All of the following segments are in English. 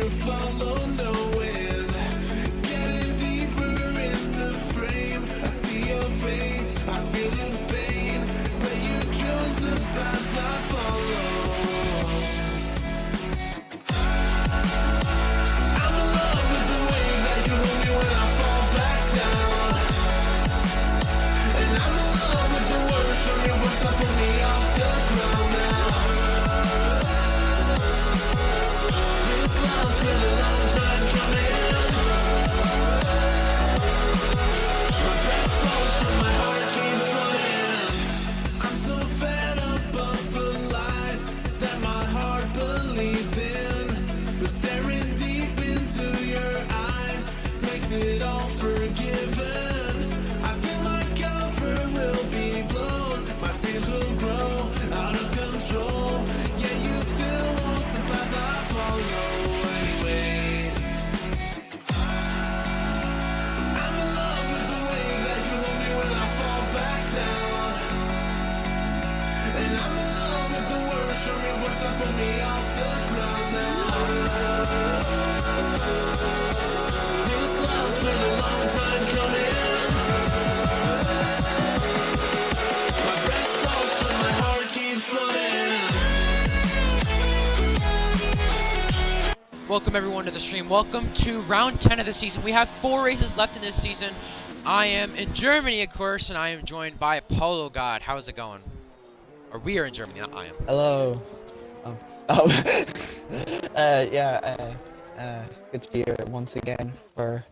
to follow, knowing, getting deeper in the frame. I see your face, I feel the pain, but you chose the path I follow. I'm in love with the way that you hold me when I fall back down, and I'm in love with the words from your voice that pull me off the ground now. This love's been a long time coming. My breath slows but my heart keeps running. I'm so fed up of the lies that my heart believed in, but staring deep into your eyes makes it all forgiven. I feel my cover will be blown, my fears will grow out of control. Yeah, you still walk the path I follow anyways. I'm in love with the way that you hold me when I fall back down, and I'm in love with the words from your voice that pull me off the ground now. This love's been a long time coming. My breath slows but my heart keeps running. Welcome everyone to the stream. Welcome to round 10 of the season. We have 4 races left in this season. I am in Germany, of course, and I am joined by Polo God. How's it going? Or we are in Germany, not I am. Hello. Oh. Good to be here once again for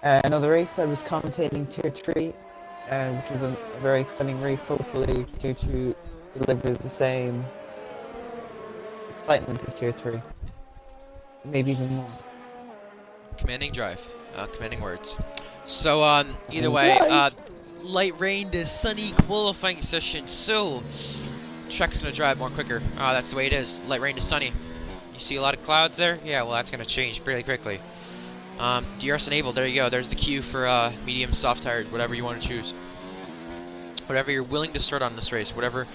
another race. I was commentating Tier 3, which was a very exciting race. Hopefully Tier 2 delivers the same excitement as Tier 3. Maybe even more. Commanding drive. Commanding words. So, either way, light rain to sunny qualifying session. So, Trek's gonna drive more quicker. That's the way it is. Light rain to sunny. You see a lot of clouds there? Yeah, well, that's gonna change really quickly. DRS enabled. There you go. There's the cue for medium, soft tired, whatever you want to choose. Whatever you're willing to start on this race. Whatever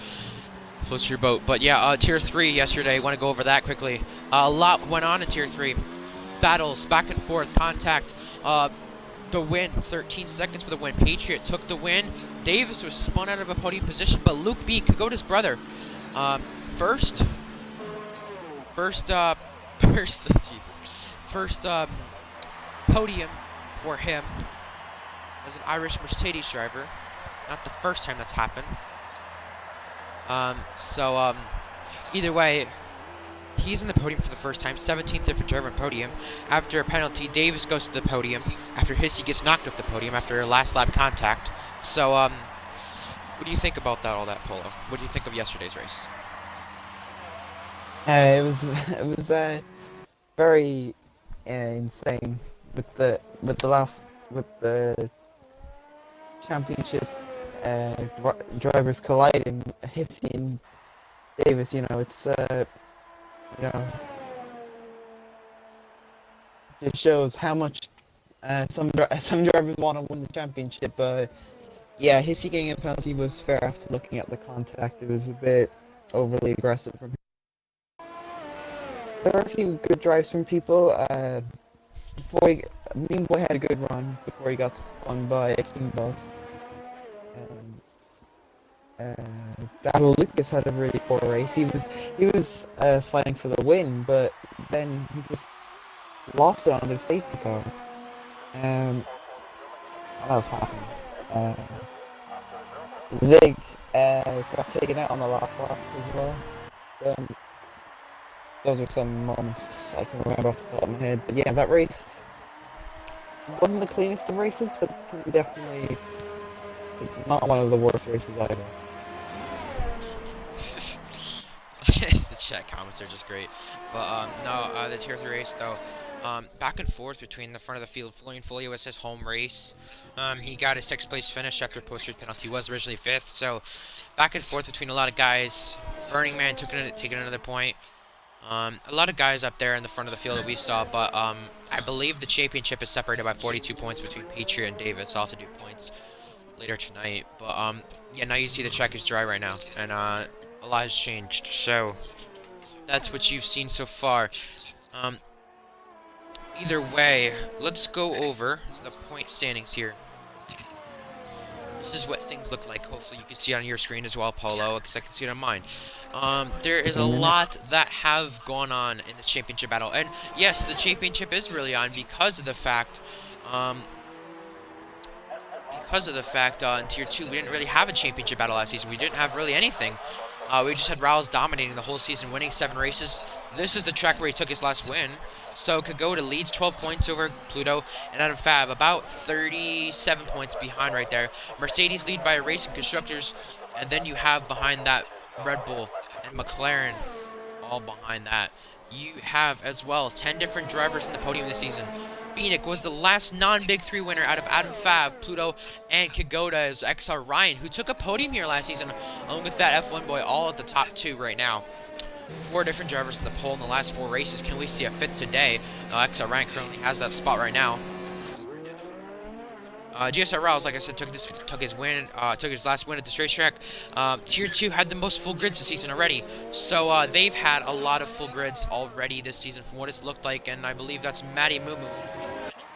floats your boat. But yeah, Tier 3 yesterday. Want to go over that quickly. A lot went on in Tier 3. Battles, back and forth, contact. The win, 13 seconds for the win. Patriot took the win. Davis was spun out of a podium position, but Luke B could go to his brother. First podium for him as an Irish Mercedes driver. Not the first time that's happened. Either way, he's in the podium for the first time, 17th for German podium. After a penalty, Davis goes to the podium. After Hissy gets knocked off the podium after a last lap contact. So, what do you think about all that, Polo? What do you think of yesterday's race? It was very insane with the championship drivers colliding, Hissy and Davis. You know, it's just shows how much some drivers want to win the championship. But yeah, Hissy getting a penalty was fair after looking at the contact. It was a bit overly aggressive from him. There were a few good drives from people. Mean Boy had a good run before he got spun by a King Boss. Battle Lucas had a really poor race. He was fighting for the win, but then he just lost it on the safety car. What else happened? Zig got taken out on the last lap as well. Those are some moments I can remember off the top of my head. But yeah, that race wasn't the cleanest of races, but definitely not one of the worst races either. The chat comments are just great. But the Tier 3 race though, back and forth between the front of the field. Florian Folio was his home race. He got a 6th place finish after post-race penalty. He was originally 5th, so back and forth between a lot of guys. Burning Man taking another point. A lot of guys up there in the front of the field that we saw, but I believe the championship is separated by 42 points between Patriot and Davis. I'll have to do points later tonight. But yeah, now you see the track is dry right now, and a lot has changed. So that's what you've seen so far. either way, let's go over the point standings here. This is what things look like. Hopefully you can see it on your screen as well, Polo, because I can see it on mine. There is a lot that have gone on in the championship battle. And yes, the championship is really on because of the fact, in Tier 2 we didn't really have a championship battle last season. We didn't have really anything. We just had Riles dominating the whole season, winning 7 races. This is the track where he took his last win. So Kagoda leads 12 points over Pluto, and Adam Fav about 37 points behind right there. Mercedes lead by a race in constructors, and then you have behind that Red Bull and McLaren all behind that. You have as well 10 different drivers in the podium this season. Phoenix was the last non-Big 3 winner out of Adam Fav, Pluto, and Kagoda's XR Ryan, who took a podium here last season, along with that F1 boy, all at the top 2 right now. 4 different drivers in the pole in the last 4 races. Can we see a 5th today? XR Ryan currently has that spot right now. GSR Riles, like I said, took his last win at this racetrack. Tier 2 had the most full grids this season already, so they've had a lot of full grids already this season from what it's looked like, and I believe that's Matty Mumu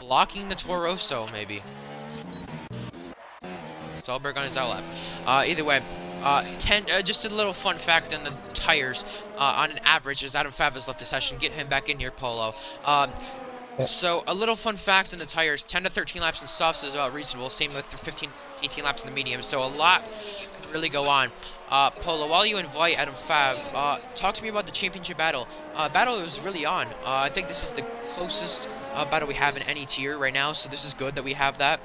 blocking the Torosso, maybe. Solberg on his outlap. Either way, just a little fun fact on the tires. On an average, as Adam Fav has left the session, get him back in here, Polo. So, a little fun fact in the tires, 10 to 13 laps in softs is about reasonable, same with 15 to 18 laps in the medium, so a lot can really go on. Polo, while you invite Adam Fav, talk to me about the championship battle. Battle is really on. I think this is the closest battle we have in any tier right now, so this is good that we have that.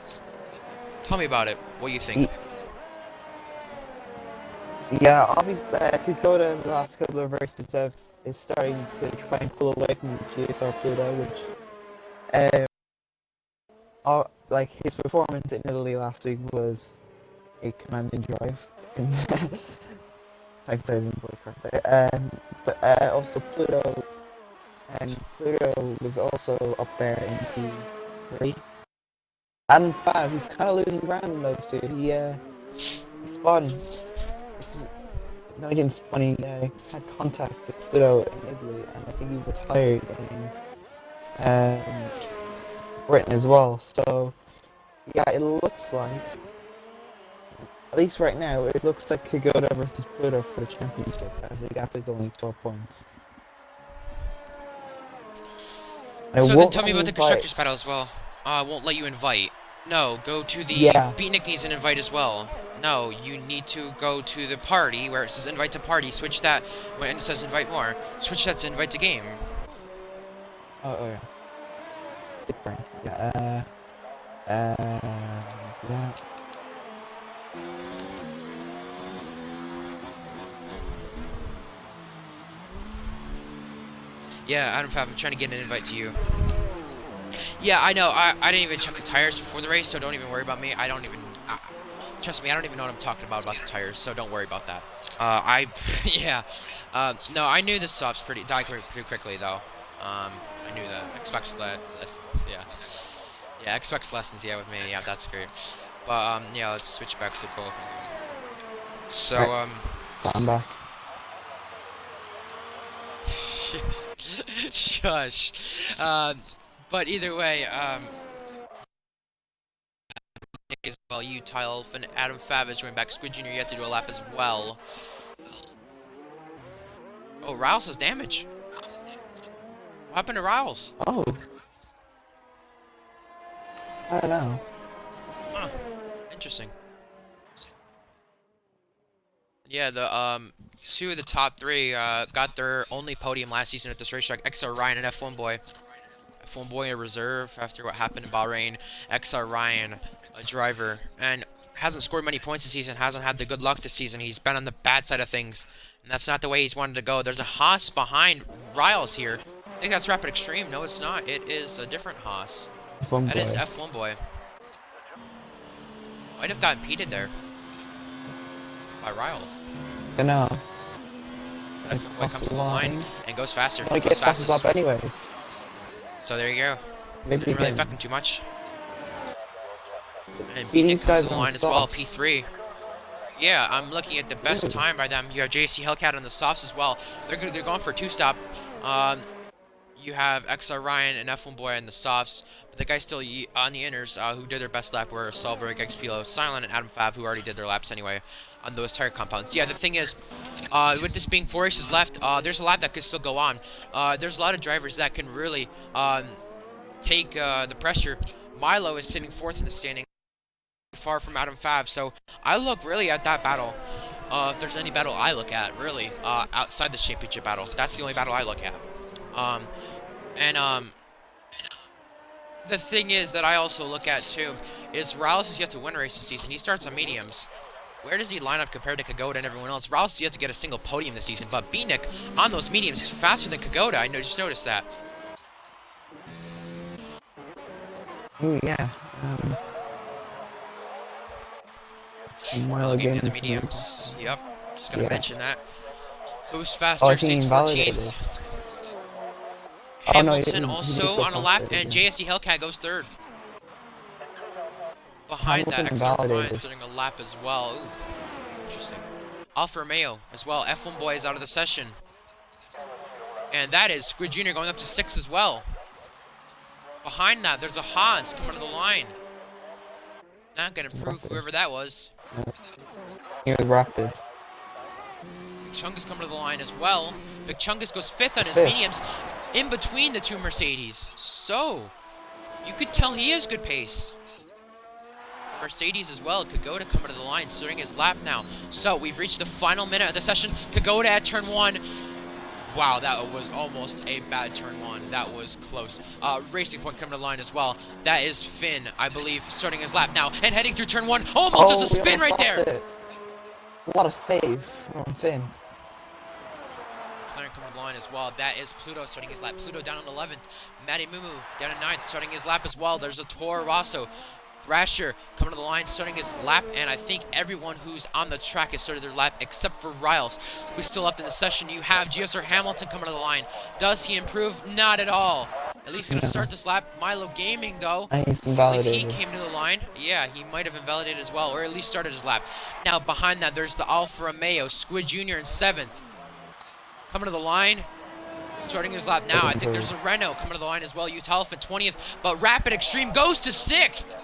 Tell me about it, what you think. Yeah, obviously, Kagoda in the last couple of races is starting to try and pull away from GSR Pluto, which like his performance in Italy last week was a commanding drive. I played in voice crack there. But also Pluto was also up there in P3. And 5, he's kind of losing ground in those two. He spun. No, he didn't spun. He had contact with Pluto in Italy, and I think he retired in Britain as well. So yeah, it looks like, at least right now, it looks like Kagoda versus Pluto for the championship, as the gap is only 12 points. So then tell me about the constructors battle as well. Won't let you invite. No, go to the Beatnik needs an invite as well. No, you need to go to the party where it says invite to party. Switch that when it says invite more. Switch that to invite to game. Oh yeah. Different. Yeah. Yeah. Yeah, Adam Fav, I'm trying to get an invite to you. Yeah, I know. I didn't even check the tires before the race, so don't even worry about me. Trust me, I don't even know what I'm talking about the tires, so don't worry about that. Yeah. No, I knew the softs died pretty quickly, though. I knew that. Xbox lessons, yeah. Yeah, Xbox lessons, yeah, with me. Yeah, that's great. But, yeah, let's switch back to qualifying. So, I'm back. Shush. But either way, as well, you, Tile, and Adam Fav is joined back. Squid Jr. you have to do a lap as well. Oh, Riles has damage. What happened to Riles? Oh. I don't know. Huh. Interesting. Yeah, the 2 of the top 3 got their only podium last season at this racetrack. XR Ryan and F1 Boy. F1 Boy in a reserve after what happened in Bahrain. XR Ryan, a driver, and hasn't scored many points this season, hasn't had the good luck this season. He's been on the bad side of things, and that's not the way he's wanted to go. There's a Haas behind Riles here. I think that's Rapid Extreme. No, it's not. It is a different Haas. That is F1 Boy. Might have gotten impeded there by Riles. I know. F1 Boy comes to the line and goes faster. Well, he gets fastest up anyways. So there you go. Maybe Didn't really affect him too much. And Beatnik comes to the line as well, P3. Yeah, I'm looking at the best time by them. You have JC Hellcat on the softs as well. They're going for a 2-stop. you have XR Ryan and F1 Boy in the softs, but the guys still on the inners who did their best lap were Solberg, XPLO, Silent, and Adam Fav, who already did their laps anyway on those tire compounds. Yeah, the thing is, with this being 4 races left, there's a lot that could still go on. There's a lot of drivers that can really take the pressure. Milo is sitting 4th in the standing, far from Adam Fav, so I look really at that battle. If there's any battle I look at, really, outside the championship battle, that's the only battle I look at. The thing is that I also look at too is Rouse is yet to win a race this season. He starts on mediums. Where does he line up compared to Kagoda and everyone else? Rouse is yet to get a single podium this season, but Beatnik on those mediums faster than Kagoda. I just noticed that. Oh yeah. Milo game in the mediums. Yep. Just gonna mention that. Who's Oh, faster? I think Stays he 14th. invalidated. Hamilton he also did on a go lap, faster, and yeah. JSE Hellcat goes 3rd. Behind that, Hamilton XR Ryan invalidated. starting a lap as well. Ooh, interesting. Alfa Romeo as well. F1 Boy is out of the session. And that is Squid Jr. going up to 6 as well. Behind that, there's a Haas coming to the line. Not gonna improve whoever that was. He was rapid. Big Chungus coming to the line as well. Big Chungus goes 5th on his mediums, in between the 2 Mercedes. So, you could tell he has good pace. Mercedes as well. Kagoda coming to the line, starting his lap now. So, we've reached the final minute of the session. Kagoda at turn 1. Wow, that was almost a bad turn 1. That was close. Racing Point coming to the line as well. That is Finn, I believe, starting his lap now and heading through turn 1. Almost does a spin right there. What a save from Finn. McLaren coming to the line as well. That is Pluto starting his lap. Pluto down on 11th. Matty Mumu down in 9th, starting his lap as well. There's a Toro Rosso. Thrasher coming to the line, starting his lap, and I think everyone who's on the track has started their lap except for Riles, who's still left in the session. You have GSR Hamilton coming to the line. Does he improve? Not at all. At least going to start this lap. Milo Gaming, though, And he's I believe invalidated. he came to the line. Yeah, he might have invalidated as well, or at least started his lap. Now, behind that, there's the Alfa Romeo, Squid Jr. in 7th. Coming to the line, starting his lap now. I think there's a Renault coming to the line as well. Utah in 20th, but Rapid Extreme goes to 6th.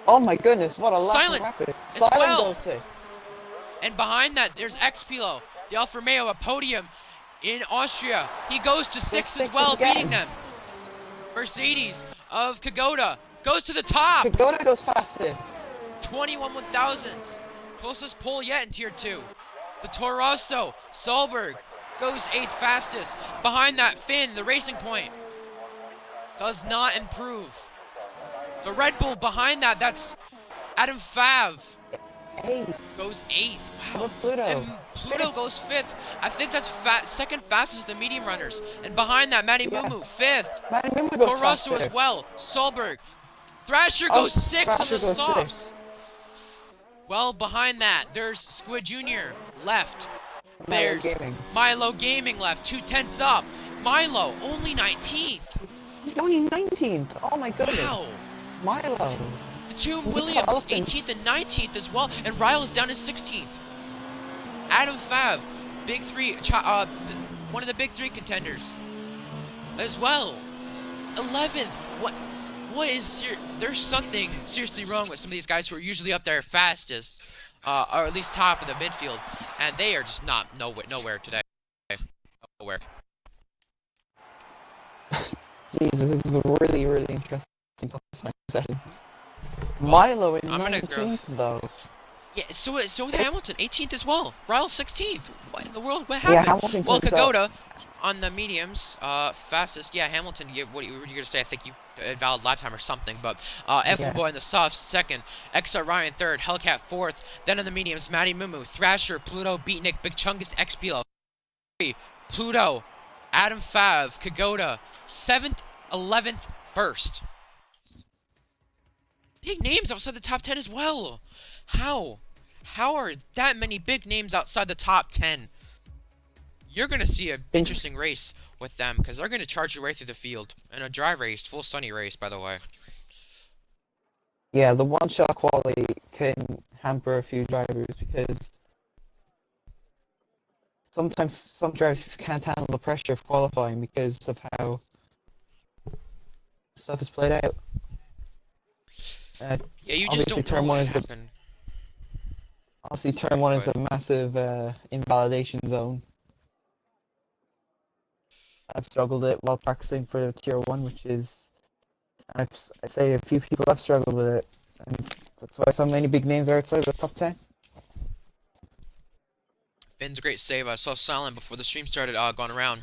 Oh my goodness, what a lap Silent from rapid. as Silent well. goes 6th. And behind that, there's XPLO, the Alfa Romeo, a podium in Austria. He goes to 6th as well, again. beating them. Mercedes of Kagoda goes to the top. Kagoda goes fastest. 21 1,000ths. Closest pole yet in Tier 2. The Toro Rosso, Solberg, goes 8th fastest. Behind that, Finn, the Racing Point, does not improve. The Red Bull behind that, that's Adam Fav, 8th. goes 8th. Wow. Pluto. And Pluto goes 5th. I think that's second fastest of the medium runners. And behind that, Matty Mumu, 5th. Matty Mumu goes Toro Rosso faster. as well. Solberg. Thrasher goes 6th on the Thrasher goes softs. 6th. Well, behind that, there's Squid Jr. left. There's Gaming. Milo Gaming left, 2/10 up. Milo, only 19th. He's only 19th. Oh my goodness. Wow. Milo. The two Look at Williams, Elephant. 18th and 19th as well. And Ryle is down in 16th. Adam Fav, big 3, one of the big 3 contenders as well. 11th. What is there's something seriously wrong with some of these guys who are usually up there fastest, or at least top of the midfield, and they are just nowhere today. Nowhere. Jesus, this is a really, really interesting setting. Milo in I'm gonna 19th though. Yeah, so with Hamilton, 18th as well. Ryle 16th. What in the world? What Yeah, happened? Hamilton Well, picks up. Kagoda on the mediums, fastest. Yeah, Hamilton. What were you gonna say? I think you invalid lap time or something. But F1 Boy in the softs, 2nd. XR Ryan 3rd. Hellcat 4th. Then on the mediums, Matty Mumu, Thrasher, Pluto, Beatnik, Big Chungus, XPLO. Pluto, Adam Fav, Kagoda, 7th, 11th, 1st. Big names outside the top 10 as well. How? How are that many big names outside the top 10? You're going to see an interesting race with them because they're going to charge your way through the field. In a dry race, full sunny race, by the way. Yeah, the one-shot quality can hamper a few drivers because sometimes some drivers just can't handle the pressure of qualifying because of how stuff is played out. Yeah, you just Obviously, don't know turn what one can is happen. turn one is But a massive invalidation zone. I've struggled it while practicing for tier 1, which is, I say a few people have struggled with it, and that's why so many big names are outside the top 10. Finn's a great save. I saw Silent before the stream started going around.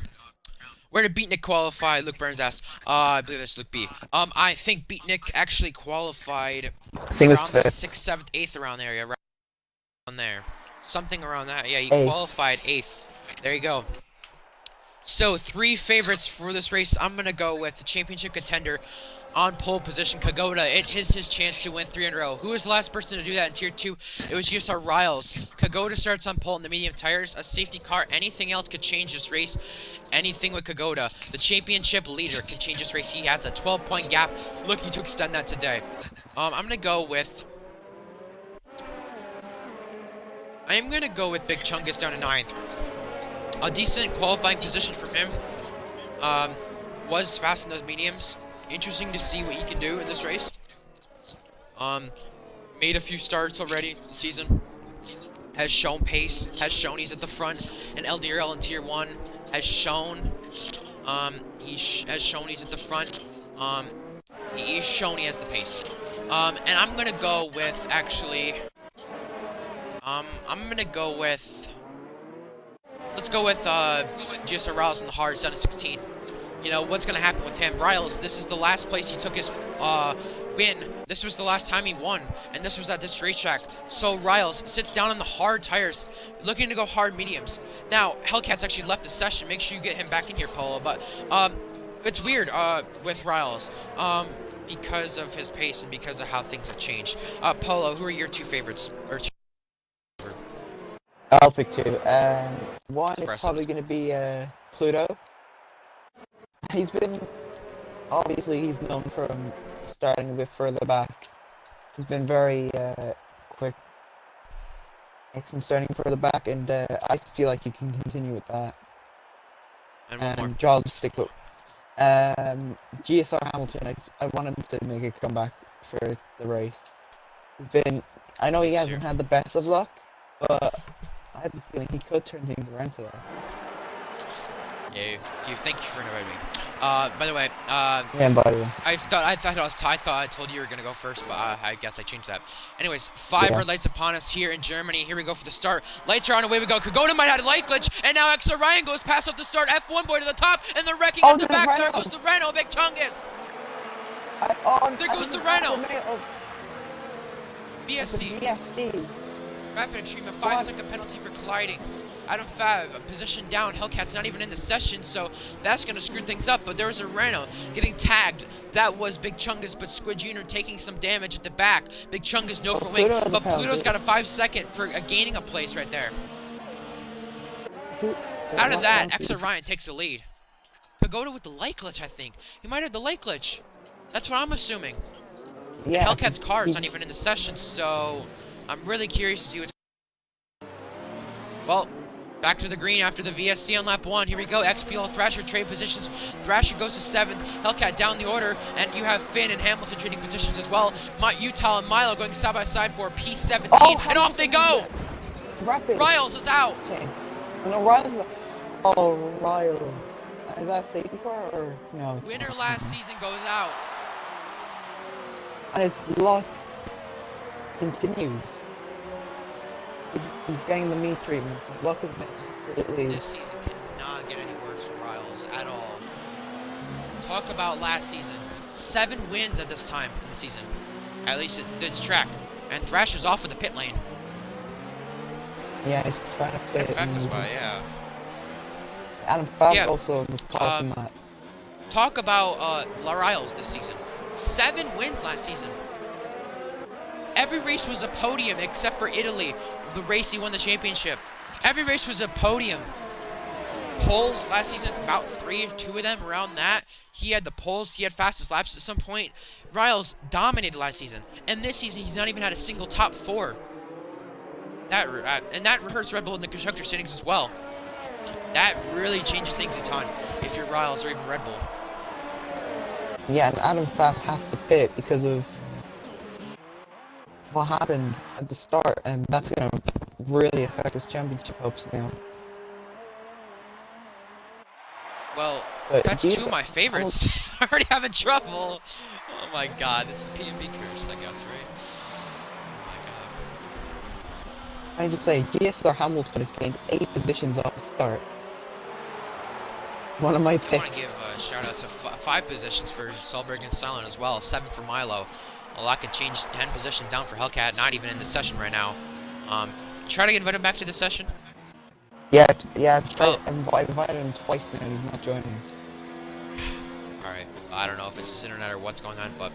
Where did Beatnik qualify? Luke Burns asked. I believe that's Luke B. I think Beatnik actually qualified I think it was around the 5th. 6th, 7th, 8th around there. Yeah, around there. Something around that. Yeah, he 8th. qualified 8th. There you go. So, 3 favorites for this race. I'm going to go with the championship contender on pole position, Kagoda. It is his chance to win 3 in a row. Who was the last person to do that in Tier 2? It was just our Riles. Kagoda starts on pole in the medium tires, a safety car. Anything else could change this race. Anything with Kagoda. The championship leader can change this race. He has a 12-point gap, looking to extend that today. I'm going to go with... Big Chungus down to 9th. A decent qualifying position from him. Was fast in those mediums. Interesting to see what he can do in this race. Made a few starts already this season. Has shown pace. Has shown he's at the front. And LDRL in Tier 1 has shown. Has shown he's at the front. He's shown he has the pace. And I'm gonna go with actually. I'm gonna go with. Let's go with GSR Riles in the hard, 7 16th. You know, what's going to happen with him? Riles, this is the last place he took his win. This was the last time he won, and this was at this racetrack. So Riles sits down on the hard tires, looking to go hard mediums. Now, Hellcat's actually left the session. Make sure you get him back in here, Polo. But it's weird with Riles because of his pace and because of how things have changed. Polo, who are your 2 favorites? Or 2? I'll pick 2. One is probably going to be Pluto. He's been, obviously he's known from starting a bit further back. He's been very quick from starting further back, and I feel like you can continue with that. And one more. I'll just stick with GSR Hamilton. I want him to make a comeback for the race. He's been, I know he hasn't had the best of luck, but I have a feeling he could turn things around today. Yeah, thank you for inviting me. By the way, yeah, by the way. I thought I told you were gonna go first, but I guess I changed that. Anyways, 5 red lights upon us here in Germany. Here we go for the start. Lights are on, away we go. Kagoda might have a light glitch, and now X Orion goes past off the start. F1 boy to the top, and they're wrecking at the back. There goes the Rhino, Big Chungus. There goes the Rhino. VSC. Rapid Extreme, a 5-second penalty for colliding. Adam Fav, position down. Hellcat's not even in the session, so that's going to screw things up. But there was a Rhino getting tagged. That was Big Chungus, but Squid Jr. taking some damage at the back. Big Chungus, no for wing. But Pluto's got a 5-second for gaining a place right there. Out of that, X Orion takes the lead. Pagoda with the light glitch, I think. He might have the light glitch. That's what I'm assuming. Yeah. Hellcat's car is not even in the session, so I'm really curious to see what's... Well, back to the green after the VSC on lap 1. Here we go. XBL Thrasher trade positions. Thrasher goes to 7th. Hellcat down the order. And you have Finn and Hamilton trading positions as well. Utah and Milo going side by side for P17. Oh, and off they go! Rapid. Riles is out! Okay. No, Riles. Oh, Riles. Is that a safety car or no? Winner last season goes out. And his luck continues. He's getting the meat treatment. His luck is absolutely... This season cannot get any worse for Riles at all. Talk about last season. 7 wins at this time in the season. At least at this track. And Thrasher's off of the pit lane. Yeah, he's trying to fit it. Fact was by, yeah. Adam Fav also was talking that. Talk about Riles this season. 7 wins last season. Every race was a podium except for Italy, the race he won the championship. Every race was a podium. Poles last season, about 2 of them around that. He had the poles, he had fastest laps at some point. Riles dominated last season. And this season, he's not even had a single top 4. And that hurts Red Bull in the constructor standings as well. That really changes things a ton if you're Riles or even Red Bull. Yeah, and Adam Pfaff has to pit because of what happened at the start, and that's gonna really affect his championship hopes now. Well, But that's these two of my favorites. Already having trouble. Oh my god, it's the PNB curse, I guess, right? Oh my god. I just say, GSR Hamilton has gained 8 positions off the start. One of my I want to picks. give a shout out to 5 positions for Solberg and Silent as well, 7 for Milo. Well, that could change 10 positions down for Hellcat, not even in the session right now. Try to invite him back to the session. Yeah, I've invited him twice now, and he's not joining. Alright, I don't know if it's his internet or what's going on, but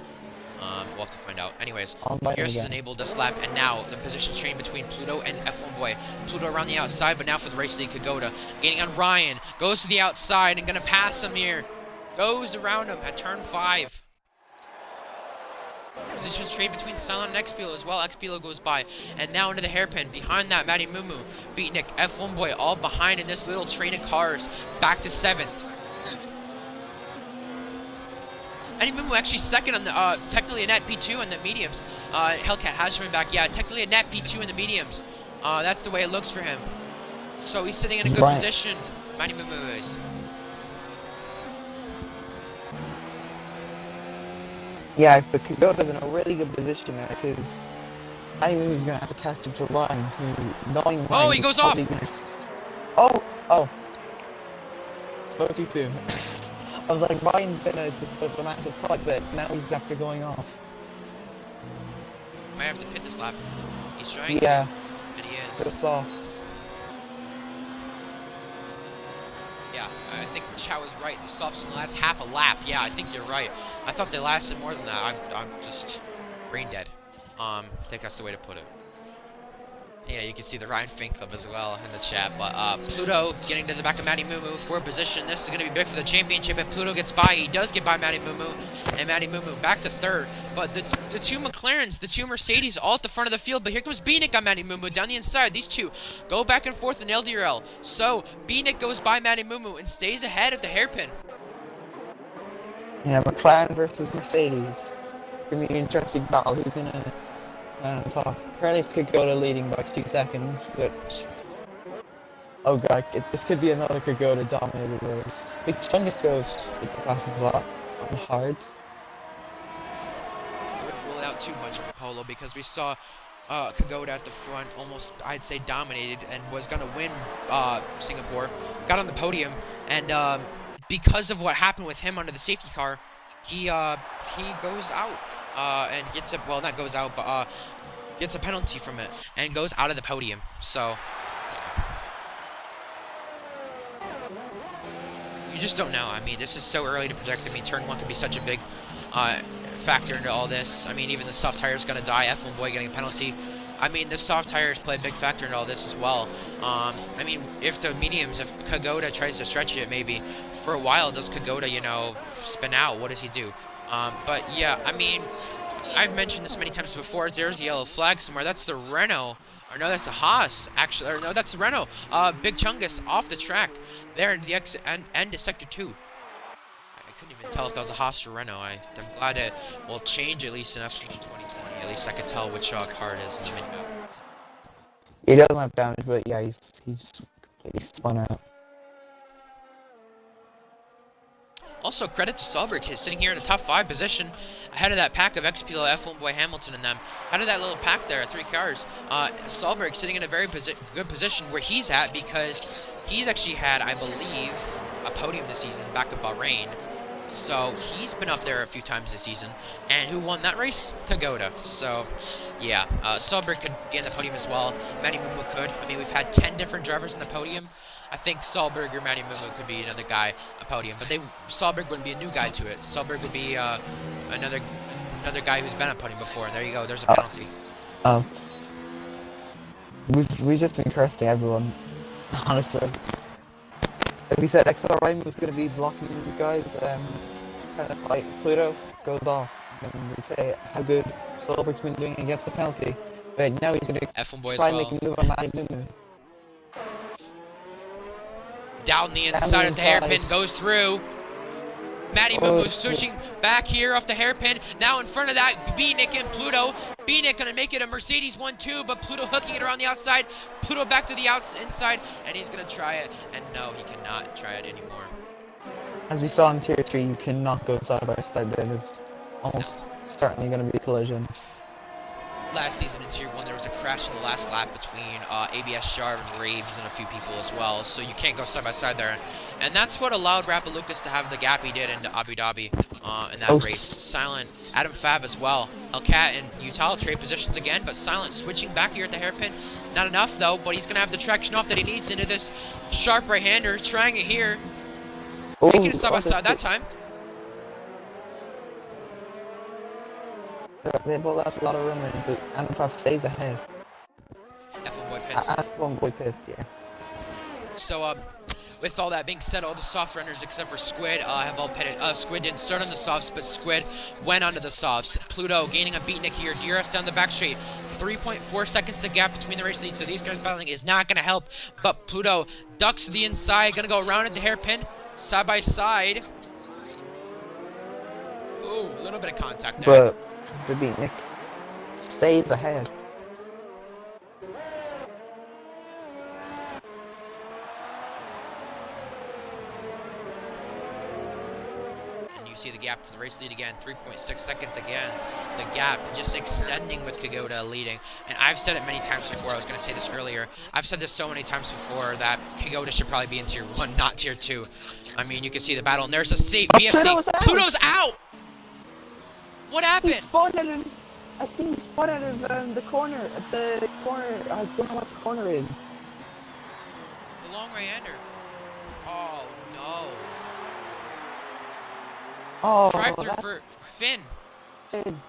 we'll have to find out. Anyways, I'll invite him Pierce has again. enabled this lap, and now the positions change between Pluto and F1 Boy. Pluto around the outside, but now for the race lead, Kagoda gaining on Ryan, goes to the outside and gonna pass him here. Goes around him at turn 5. Positions trade between Silent and Xpilo as well. Xpilo goes by, and now into the hairpin. Behind that, Matty Mumu, Beatnik, F1 Boy, all behind in this little train of cars. Back to 7th. Matty Mumu actually second on the, technically a net P2 in the mediums. Hellcat has joined back. Yeah, technically a net P2 in the mediums. That's the way it looks for him. So he's sitting in a good Right. position. Matty Mumu is. Yeah, but Kagoda's in a really good position now because Honeymoon's gonna have to catch up to Ryan, who knowing Ryan. Oh, he goes off! Oh! Spoke too soon. I was like, Ryan's gonna just put a massive fight, but now he's after going off. Might have to pit this lap. He's trying. Yeah, And he is. so soft. Yeah, I think the chat was right. The softs in the last half a lap. Yeah, I think you're right. I thought they lasted more than that. I'm just brain dead. I think that's the way to put it. Yeah, you can see the Ryan Fink Club as well in the chat. But Pluto getting to the back of Matty Mumu for position. This is going to be big for the championship. If Pluto gets by, he does get by Matty Mumu. And Matty Mumu back to 3rd. But the 2 McLarens, the 2 Mercedes all at the front of the field. But here comes Beatnik on Matty Mumu down the inside. These 2 go back and forth in LDRL. So Beatnik goes by Matty Mumu and stays ahead at the hairpin. Yeah, McLaren versus Mercedes. It's gonna be an interesting battle. Who's gonna top? Currently, it's Kagoda leading by 2 seconds, but oh god, this could be another Kagoda dominated race. Big Chungus goes with the fastest lap on hard. I wouldn't rule it out too much, Polo, because we saw Kagoda at the front, almost, I'd say, dominated and was going to win Singapore. Got on the podium, and because of what happened with him under the safety car, he goes out and gets a, well, not goes out, but gets a penalty from it and goes out of the podium. So you just don't know. I mean, this is so early to predict. I mean, turn 1 could be such a big factor into all this. I mean, even the soft tire is going to die. F1 Boy getting a penalty. I mean, the soft tires play a big factor into all this as well. I mean, if the mediums, if Kagoda tries to stretch it, maybe for a while, does Kagoda, you know, spin out? What does he do? But yeah, I mean, I've mentioned this many times before. There's a yellow flag somewhere. That's the Renault. Or no, that's the Haas, actually. Or no, that's the Renault. Big Chungus off the track. There in the exit end of Sector 2. I couldn't even tell if that was a Haas or Renault. I'm glad it will change at least in F1 2020. At least I could tell which car it is. He doesn't have damage, but yeah, he's completely spun out. Also, credit to Solberg, he's sitting here in a top 5 position, ahead of that pack of XPL, F1 Boy, Hamilton, and them. Out of that little pack there, 3 cars, Solberg sitting in a very good position where he's at, because he's actually had, I believe, a podium this season back at Bahrain. So he's been up there a few times this season. And who won that race? Kagoda. So yeah, Solberg could get in the podium as well. Matty Mumu could. I mean, we've had 10 different drivers in the podium. I think Solberg or Matty Mumu could be another guy a podium, but Solberg wouldn't be a new guy to it. Solberg would be another guy who's been a podium before. And there you go. There's a penalty. We've just been cursing everyone, honestly. Like we said, XR Ryan was going to be blocking you guys, kind of like Pluto goes off, and we say how good Solberg's been doing against the penalty, but now he's going to F1 Boy as try and well. make a move on Matty Mumu. Down the inside of the hairpin, goes through. Matty Moon was switching back here off the hairpin. Now in front of that, B-Nick and Pluto. B-Nick gonna make it a Mercedes 1-2, but Pluto hooking it around the outside. Pluto back to the inside, and he's gonna try it. And no, he cannot try it anymore. As we saw in Tier 3, you cannot go side by side there. There's almost certainly going to be a collision. Last season in Tier 1, there was a crash in the last lap between ABS Jarv and Raves and a few people as well, so you can't go side by side there. And that's what allowed Rapalucas to have the gap he did into Abu Dhabi in that race. Silent, Adam Fab as well. Hellcat and Utah trade positions again, but Silent switching back here at the hairpin. Not enough though, but he's going to have the traction off that he needs into this sharp right-hander, trying it here. Making it side by side that time. They both have a lot of room, but Adam stays ahead. F1 boy pits. F1 boy pits, yes. So, with all that being said, all the soft runners except for Squid have all pitted. Squid didn't start on the softs, but Squid went onto the softs. Pluto gaining a beatnik here. DRS down the back straight. 3.4 seconds the gap between the race leads, so these guys battling is not going to help. But Pluto ducks to the inside, going to go around at the hairpin. Side by side. Ooh, a little bit of contact there. But the beatnik stays ahead. And you see the gap for the race lead again, 3.6 seconds again. The gap just extending with Kagoda leading. And I've said it many times before, I was going to say this earlier. I've said this so many times before that Kagoda should probably be in Tier 1, not Tier 2. I mean, you can see the battle, and there's a safe BSC. Pluto's out! What happened? He spun at him. I think he spun out of the corner. At the corner. I don't know what the corner is. The long right-hander. Oh, no. Oh, Drive-through for Finn. Finn.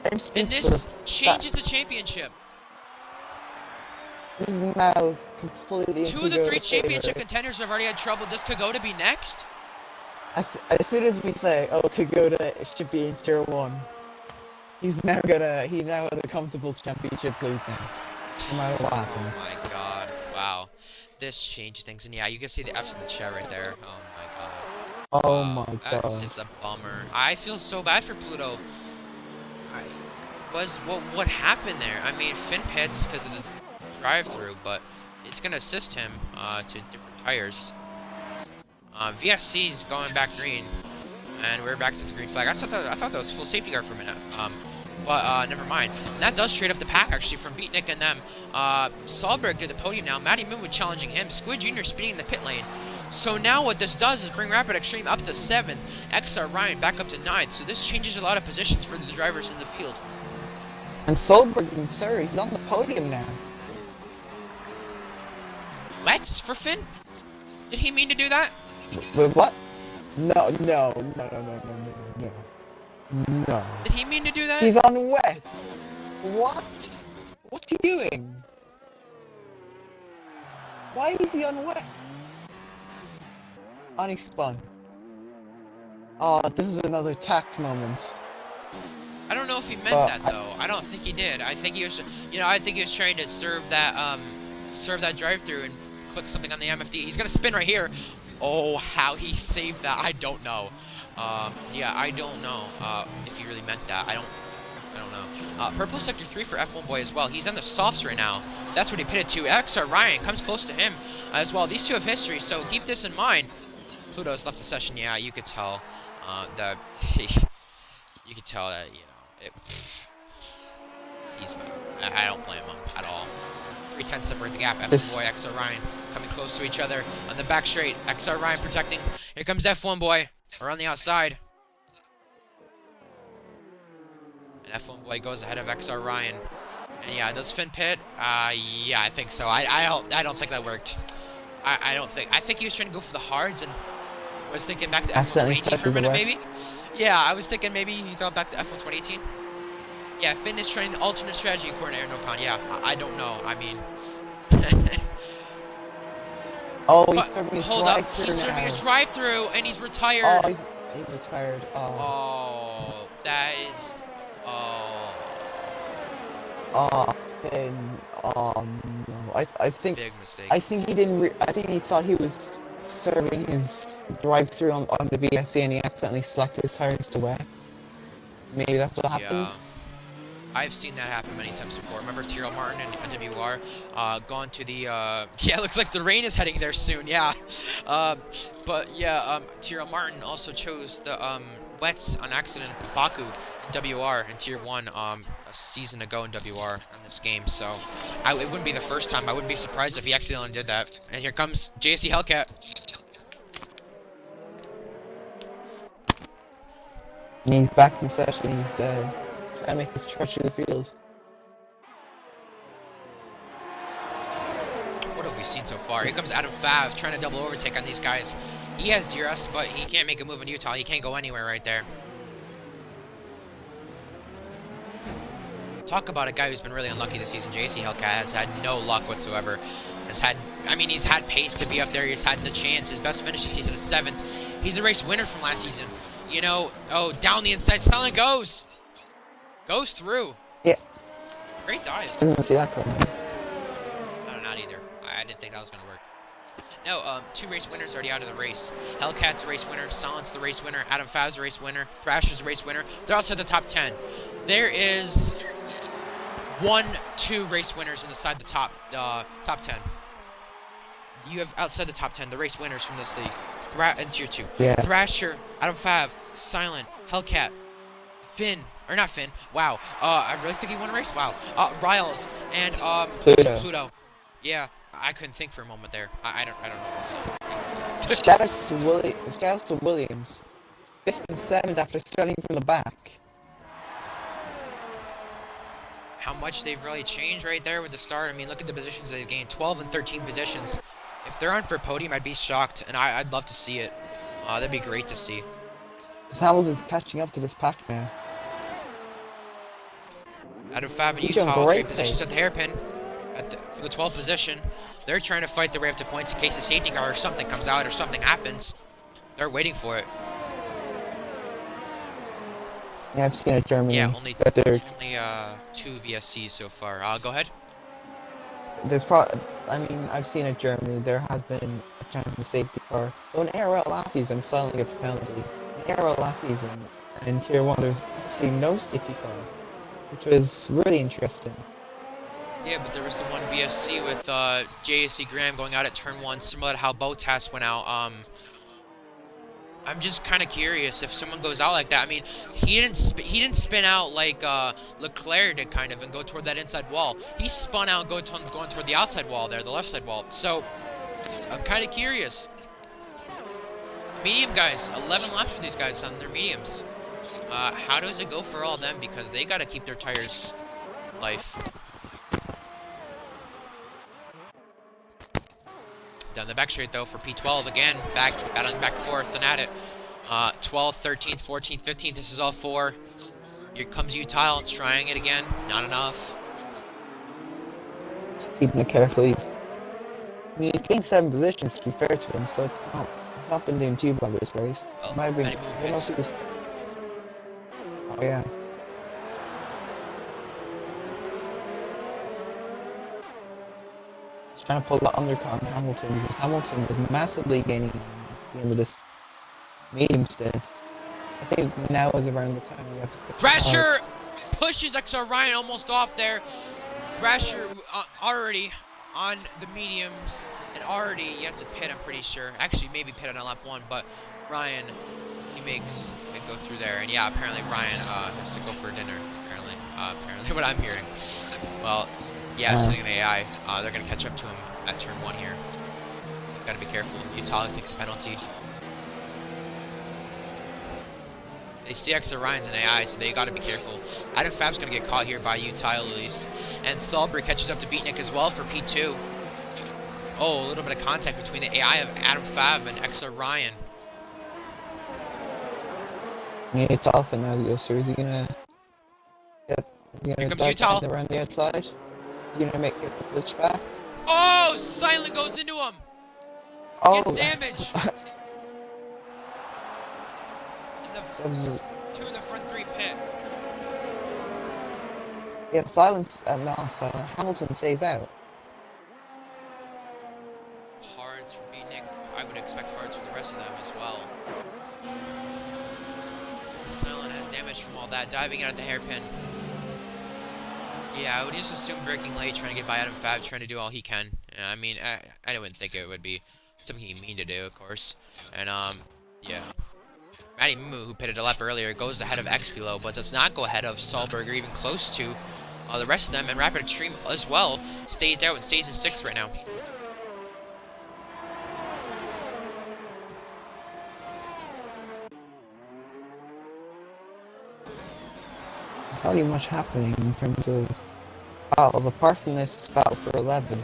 And this changes the championship. This is now completely. 2 of the 3 championship contenders have already had trouble. Does Kagoda be next? As soon as we say, oh, Kagoda should be in Tier 1, he now has a comfortable championship lead now. No matter what happens. Oh my god. Wow. This changed things. And yeah, you can see the F's in the chat right there. Oh my god. Oh my god. That is a bummer. I feel so bad for Pluto. What happened there? I mean, Finn pits because of the drive-through, but it's going to assist him to different tires. VSC's going back green, and we're back to the green flag. I thought that was full safety car for a minute, but never mind. And that does trade up the pack actually from Beatnik and them. Solberg to the podium now. Matty Moon was challenging him. Squid Jr. speeding in the pit lane. So now what this does is bring Rapid Extreme up to 7th, XR Ryan back up to 9th. So this changes a lot of positions for the drivers in the field. And Solberg's in 3rd. He's on the podium now. Let's for Finn? Did he mean to do that? Wait, what? No. Did he mean to do that? He's on wet. What? What's he doing? Why is he on wet? On spun. Oh, this is another tax moment. I don't know if he meant that though. I don't think he did. I think he was, I think he was trying to serve that drive-through and click something on the MFD. He's gonna spin right here. Oh, how he saved that, I don't know. Yeah, I don't know if he really meant that. I don't know. Purple Sector 3 for F1 Boy as well. He's on the softs right now. That's what he pitted to. XR Ryan comes close to him as well. These two have history, so keep this in mind. Pluto's left the session. Yeah, you could tell that you could tell that he's. I don't blame him at all. 3/10 separate the gap. F1 Boy, XR Ryan coming close to each other on the back straight. XR Ryan protecting. Here comes F1 Boy around the outside. And F1 Boy goes ahead of XR Ryan. And yeah, does Finn pit? Yeah, I think so. I don't think that worked. I think he was trying to go for the hards and was thinking back to F1 2018 for a minute maybe. Yeah, I was thinking maybe he thought back to F1 2018. Yeah, Finn is trying the alternate strategy according to Air Yeah, I don't know. I mean, oh, he's serving his hold up. He's serving a drive-through and he's retired. Oh, he's retired. Oh, that is. Oh. Oh, Finn. Oh Big mistake. I think he didn't. I think he thought he was serving his drive-through on the VSC, and he accidentally selected his tires to wet. Maybe that's what happened. Yeah. I've seen that happen many times before. Remember Tyrrell Martin and WR gone to the yeah, it looks like the rain is heading there soon. Yeah. But yeah, Tyrrell Martin also chose the wets on accident in Baku in WR in Tier 1 a season ago in WR in this game. So it wouldn't be the first time. I wouldn't be surprised if he accidentally did that. And here comes JSC Hellcat. And he's back in session. He's trying to make his trudge through the field. What have we seen so far? Here comes Adam Fav trying to double overtake on these guys. He has DRS, but he can't make a move in Utah. He can't go anywhere right there. Talk about a guy who's been really unlucky this season. JSC Hellcat has had no luck whatsoever. He's had pace to be up there. He's had the chance. His best finish this season is 7th. He's a race winner from last season. You know, oh, down the inside, Silent goes through. Yeah. Great dive. I didn't see that coming. No, not either. I didn't think that was gonna work. No, 2 race winners already out of the race. Hellcat's a race winner, Silent's the race winner, Adam Fav's a race winner, Thrasher's a race winner. They're outside the top 10. There is 2 race winners inside the top 10. You have outside the top 10 the race winners from this league. In Tier 2. Yeah. Thrasher, Adam Fav, Silent, Hellcat, Finn, or not Finn. Wow. I really think he won a race. Wow. Riles and Pluto. Yeah. I couldn't think for a moment there. I don't know. Shoutouts to Williams. 5th and 7th after starting from the back. How much they've really changed right there with the start. I mean, look at the positions they've gained. 12 and 13 positions. If they're on for a podium, I'd be shocked, and I'd love to see it. That'd be great to see. Hamilton's catching up to this pack now. Out of Fab and Utah, 3 positions at the hairpin. For the 12th position. They're trying to fight their way up to points in case a safety car or something comes out or something happens. They're waiting for it. Yeah, I've seen it, Germany. Yeah, only 2 VSCs so far. Go ahead. I've seen it, Germany. There has been a chance of a safety car. So in ARL last season, Silent gets a penalty. In ARL last season, in Tier 1, there's actually no safety car, which was really interesting. Yeah, but there was the one VSC with JSC Graham going out at turn 1, similar to how Botas went out. I'm just kind of curious if someone goes out like that. I mean, he didn't spin out like Leclerc did, kind of, and go toward that inside wall. He spun out going toward the outside wall there, the left side wall. So I'm kind of curious. Medium guys, 11 laps for these guys on their mediums. How does it go for all of them? Because they got to keep their tires life. Down the back straight though for P12 again, battling back and forth and at it. 12th, 13th, 14th, 15th, this is all 4. Here comes Utah trying it again, not enough. Just keeping it carefully. He's gained 7 positions to be fair to him, so it's not been doing too bad this race. Oh, Might have been, many movements. Oh yeah. Trying to pull the undercut on Hamilton because Hamilton was massively gaining at the end of this medium stint. I think now is around the time we have to put Thrasher pushes XR Ryan almost off there. Thrasher already on the mediums and already yet to pit, I'm pretty sure. Actually, maybe pit on lap 1, but Ryan, he makes it go through there. And yeah, apparently Ryan has to go for dinner, apparently what I'm hearing. Well, yeah, sitting in AI, they're going to catch up to him at turn 1 here. Got to be careful. Utah takes a penalty. They see XR Ryan's in AI, so they got to be careful. Adam Fav's going to get caught here by Utah at least. And Salisbury catches up to Beatnik as well for P2. Oh, a little bit of contact between the AI of Adam Fav and XR Ryan. Yeah, Dolphin now, so is he going to Utah around the outside? You're gonna make it the switch back? Oh, Silent goes into him. Oh, Gets damage. To the front 3 pit. Yeah, Silence. No, Silent. Hamilton stays out. damage from all that, diving out of the hairpin. Yeah, I would just assume braking late, trying to get by Adam Fab, trying to do all he can. I mean, I wouldn't think it would be something he mean to do, of course. And, yeah. Matty Moo, who pitted a lap earlier, goes ahead of XB1, but does not go ahead of Solberg or even close to the rest of them. And Rapid Extreme as well stays out and stays in 6th right now. There's not even much happening in terms of battles apart from this battle for 11.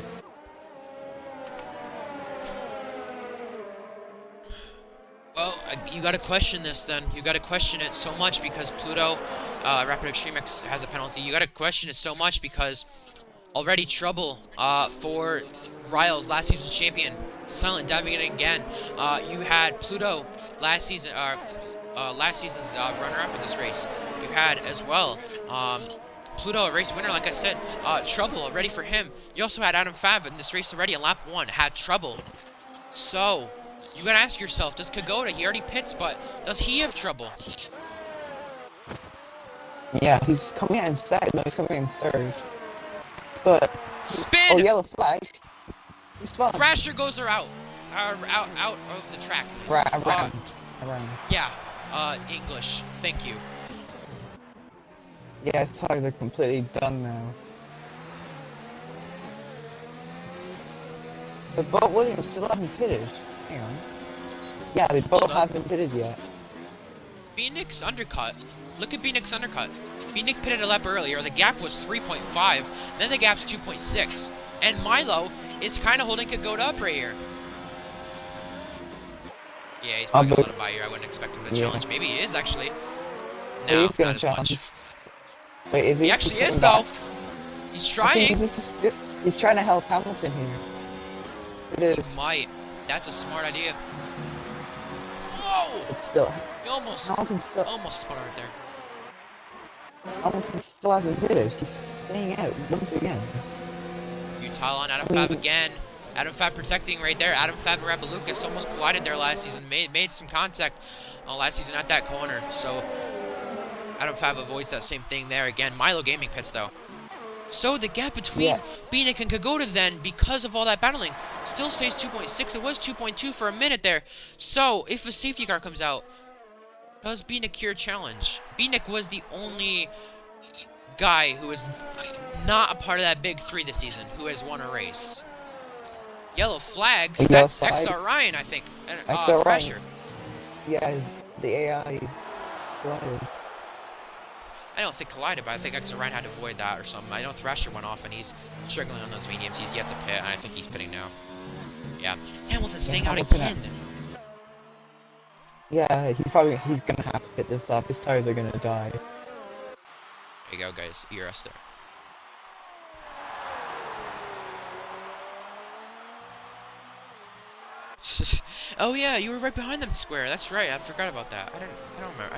Well, you gotta question this then. You gotta question it so much because Pluto, Rapid Extreme X has a penalty. You gotta question it so much because already trouble for Riles, last season's champion. Silent diving in again. You had Pluto last season, last season's runner-up in this race. You had as well Pluto, a race winner, like I said. Trouble already for him. You also had Adam Fav in this race already in lap 1, had trouble. So you gotta ask yourself, does Kagoda, he already pits, but does he have trouble? Yeah, he's coming out in second. No, he's coming in 3rd. But Spin! oh, yellow flag. He's spun. Thrasher goes out of the track. Around. Yeah, English. Thank you. Yeah, it's hard. They're completely done now. But both Williams still haven't pitted. Hang on. Yeah, they both haven't pitted yet. Phoenix undercut. Look at Phoenix undercut. Phoenix pitted a lap earlier. The gap was 3.5. Then the gap's 2.6. And Milo is kind of holding Kagoda up right here. Yeah, he's probably gonna let him by here. I wouldn't expect him to challenge. Maybe he is actually. No, not as much. Wait, is he? He actually is though. He's trying. He's trying to help Hamilton here. It is. He might. That's a smart idea. Whoa! It's still. He almost spun right there. Hamilton still hasn't pitted. He's staying out once again. Utah on Adam Fab again. Adam Fab protecting right there. Adam Fab and Rabbi Lucas almost collided there last season. Made some contact last season at that corner. So Adam Fab avoids that same thing there again. Milo Gaming pits though. So the gap between Bieniek and Kagoda then, because of all that battling, still stays 2.6. It was 2.2 for a minute there. So if a safety car comes out, does Bieniek cure challenge? Bieniek was the only guy who is not a part of that big 3 this season who has won a race. Yellow flags. That's XR Ryan, I think. XR Thrasher. Yeah, the AI is collided. I don't think collided, but I think XR Ryan had to avoid that or something. I know Thrasher went off and he's struggling on those mediums. He's yet to pit, and I think he's pitting now. Yeah. Hamilton's staying out again. Yeah, he's gonna have to pit this up. His tires are gonna die. There you go, guys. Ear us there. Oh yeah, you were right behind them square. That's right. I forgot about that. I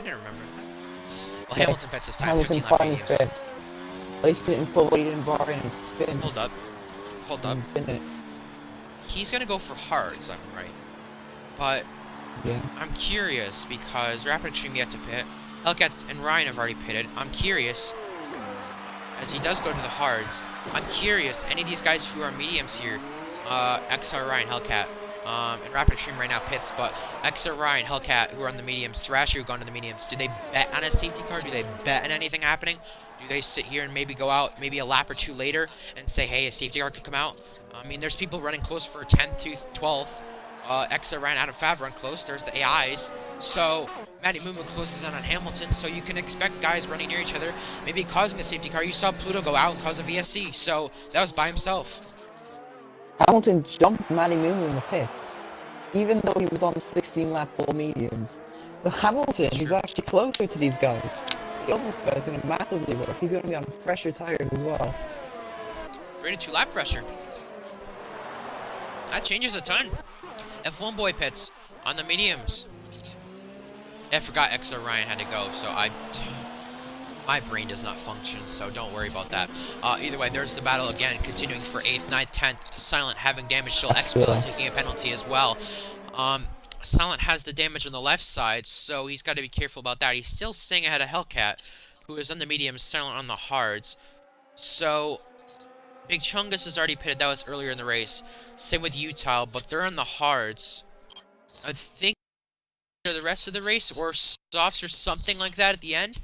didn't remember. Well, yes. Hamilton pits this time. Hamilton 15 lap mediums. Placed it in full weight and bar and spin. Hold up. He's gonna go for hards, I'm right. But yeah, I'm curious because Rapid Extreme yet to pit. Hellcats and Ryan have already pitted. I'm curious, as he does go to the hards. I'm curious, any of these guys who are mediums here, XR Ryan, Hellcat, and Rapid Extreme right now pits, but XR Ryan, Hellcat, who are on the mediums, Thrasher who gone to the mediums, do they bet on a safety car? Do they bet on anything happening? Do they sit here and maybe go out maybe a lap or 2 later and say, hey, a safety car could come out? I mean, there's people running close for 10th to 12th. XR Ryan, Adam Fav run close. There's the AIs. So Matty Mumu closes in on Hamilton. So you can expect guys running near each other, maybe causing a safety car. You saw Pluto go out and cause a VSC. So that was by himself. Hamilton jumped Matty Mumu in the pits, even though he was on the 16-lap full mediums. So Hamilton is actually closer to these guys. The almost guy is going to massively work. He's going to be on fresher tires as well. 3 to 2 lap pressure. That changes a ton. F1 boy pits on the mediums. I forgot XR Ryan had to go, so my brain does not function, so don't worry about that. Either way, there's the battle again, continuing for 8th, 9th, 10th. Silent having damage, still XB1 taking a penalty as well. Silent has the damage on the left side, so he's got to be careful about that. He's still staying ahead of Hellcat, who is on the mediums, Silent on the hards. So Big Chungus is already pitted. That was earlier in the race. Same with Utah, but they're on the hards. I think the rest of the race or softs or something like that at the end.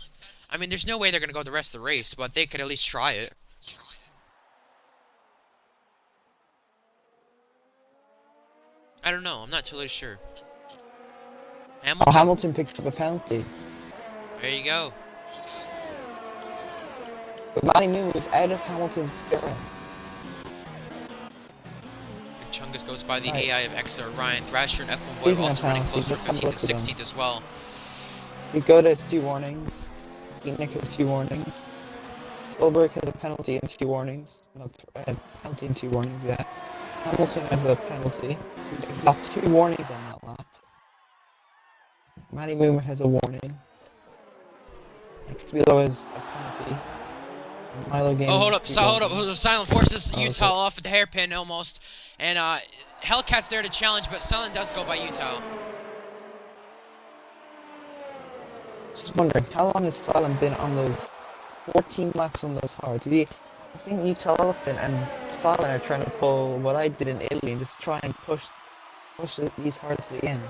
I mean, there's no way they're gonna go the rest of the race, but they could at least try it. I don't know. I'm not totally sure. Hamilton. Oh, Hamilton picks up a penalty. There you go. But Matty Moon was out of Hamilton's clearance. Chungus goes by the Right. AI of XR. Ryan Thrasher and F1 Boy are also running close for 15th and 16th as well. Dakota has 2 warnings. Nick has 2 warnings. Solberg has a penalty and 2 warnings. No, penalty and 2 warnings, yeah. Hamilton has a penalty. He got 2 warnings on that lap. Matty Moon has a warning. XB1 has a penalty. And Milo Games. Oh, hold up. Silent forces Oh, Utah okay. off at the hairpin almost. And Hellcat's there to challenge, but Silent does go by Utah. Just wondering, how long has Silent been on those 14 laps on those hards? I think Utah Elephant and Silent are trying to pull what I did in Italy and just try and push these hards to the end.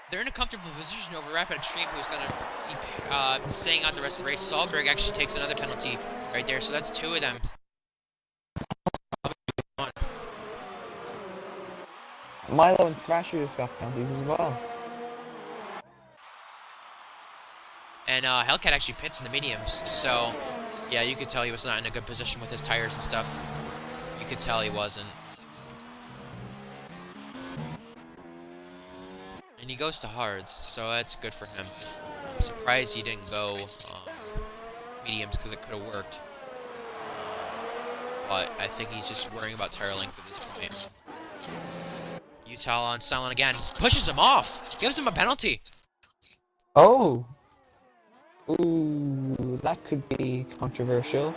They're in a comfortable position over Rapid Extreme, who's going to be staying out the rest of the race. Solberg actually takes another penalty right there, so that's 2 of them. Milo and Thrasher just got penalties as well. And Hellcat actually pits in the mediums, so yeah, you could tell he was not in a good position with his tires and stuff. You could tell he wasn't. And he goes to hards, so that's good for him. I'm surprised he didn't go mediums because it could have worked. But I think he's just worrying about tire length at this point. Utah on Silent again. Pushes him off! Gives him a penalty! Oh! Ooh, that could be controversial.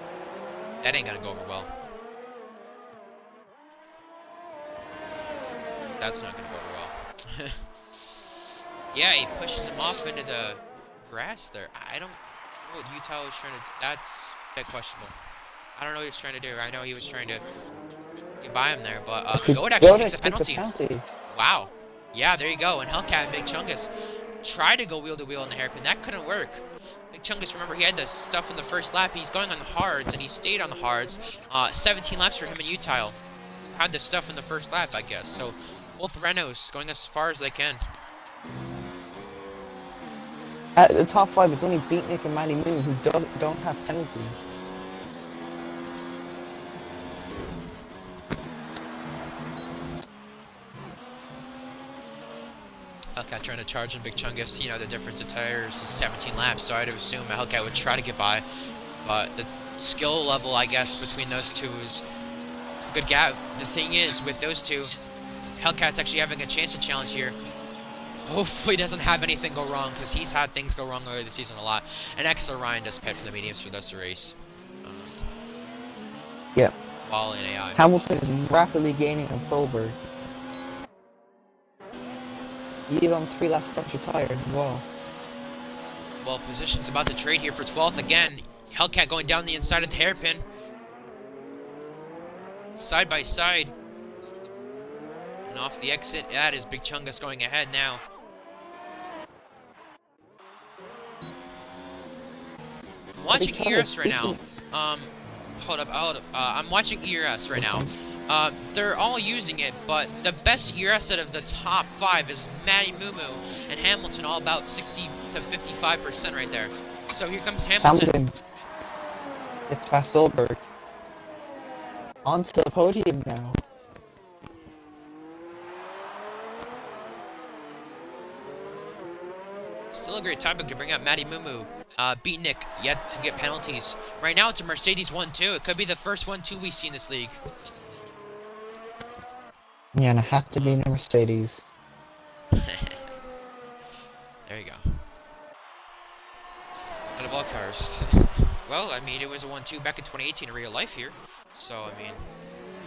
That ain't gonna go over well. That's not gonna go over well. Yeah, he pushes him off into the grass there. I don't know what Utah was trying to do. That's a bit questionable. I don't know what he was trying to do. I know he was trying to get by him there, but Goat actually takes a penalty. Wow. Yeah, there you go. And Hellcat and Big Chungus tried to go wheel to wheel in the hairpin. That couldn't work. Big Chungus, remember, he had the stuff in the first lap. He's going on the hards, and he stayed on the hards. 17 laps for him in Utah. Had the stuff in the first lap, I guess. So both Renaults going as far as they can. At the top 5, it's only Beatnik and Matty Moon who don't have penalties. Hellcat trying to charge in Big Chungus. You know, the difference of tires is 17 laps, so I'd assume Hellcat would try to get by. But the skill level, I guess, between those two is a good gap. The thing is, with those two, Hellcat's actually having a chance to challenge here. Hopefully doesn't have anything go wrong, because he's had things go wrong earlier this season a lot. And XL Ryan does pit for the mediums for the rest of the race. Yeah. While in AI. Hamilton is rapidly gaining on Solberg. He's on 3 laps extra tires as well. Well, position's about to trade here for 12th again. Hellcat going down the inside of the hairpin. Side by side. And off the exit, that is Big Chungus going ahead now. I'm watching ERS right now. Hold up. I'm watching ERS right now. They're all using it, but the best ERS out of the top 5 is Matty Mumu and Hamilton, all about 60 to 55% right there. So here comes Hamilton. It's past Solberg. Onto the podium now. Still a great topic to bring up. Matty Mumu, Beatnik, yet to get penalties. Right now it's a Mercedes 1-2. It could be the first 1-2 we see in this league. Yeah, and it had to be in a Mercedes. There you go. Out of all cars. Well, I mean, it was a 1-2 back in 2018 in real life here. So, I mean,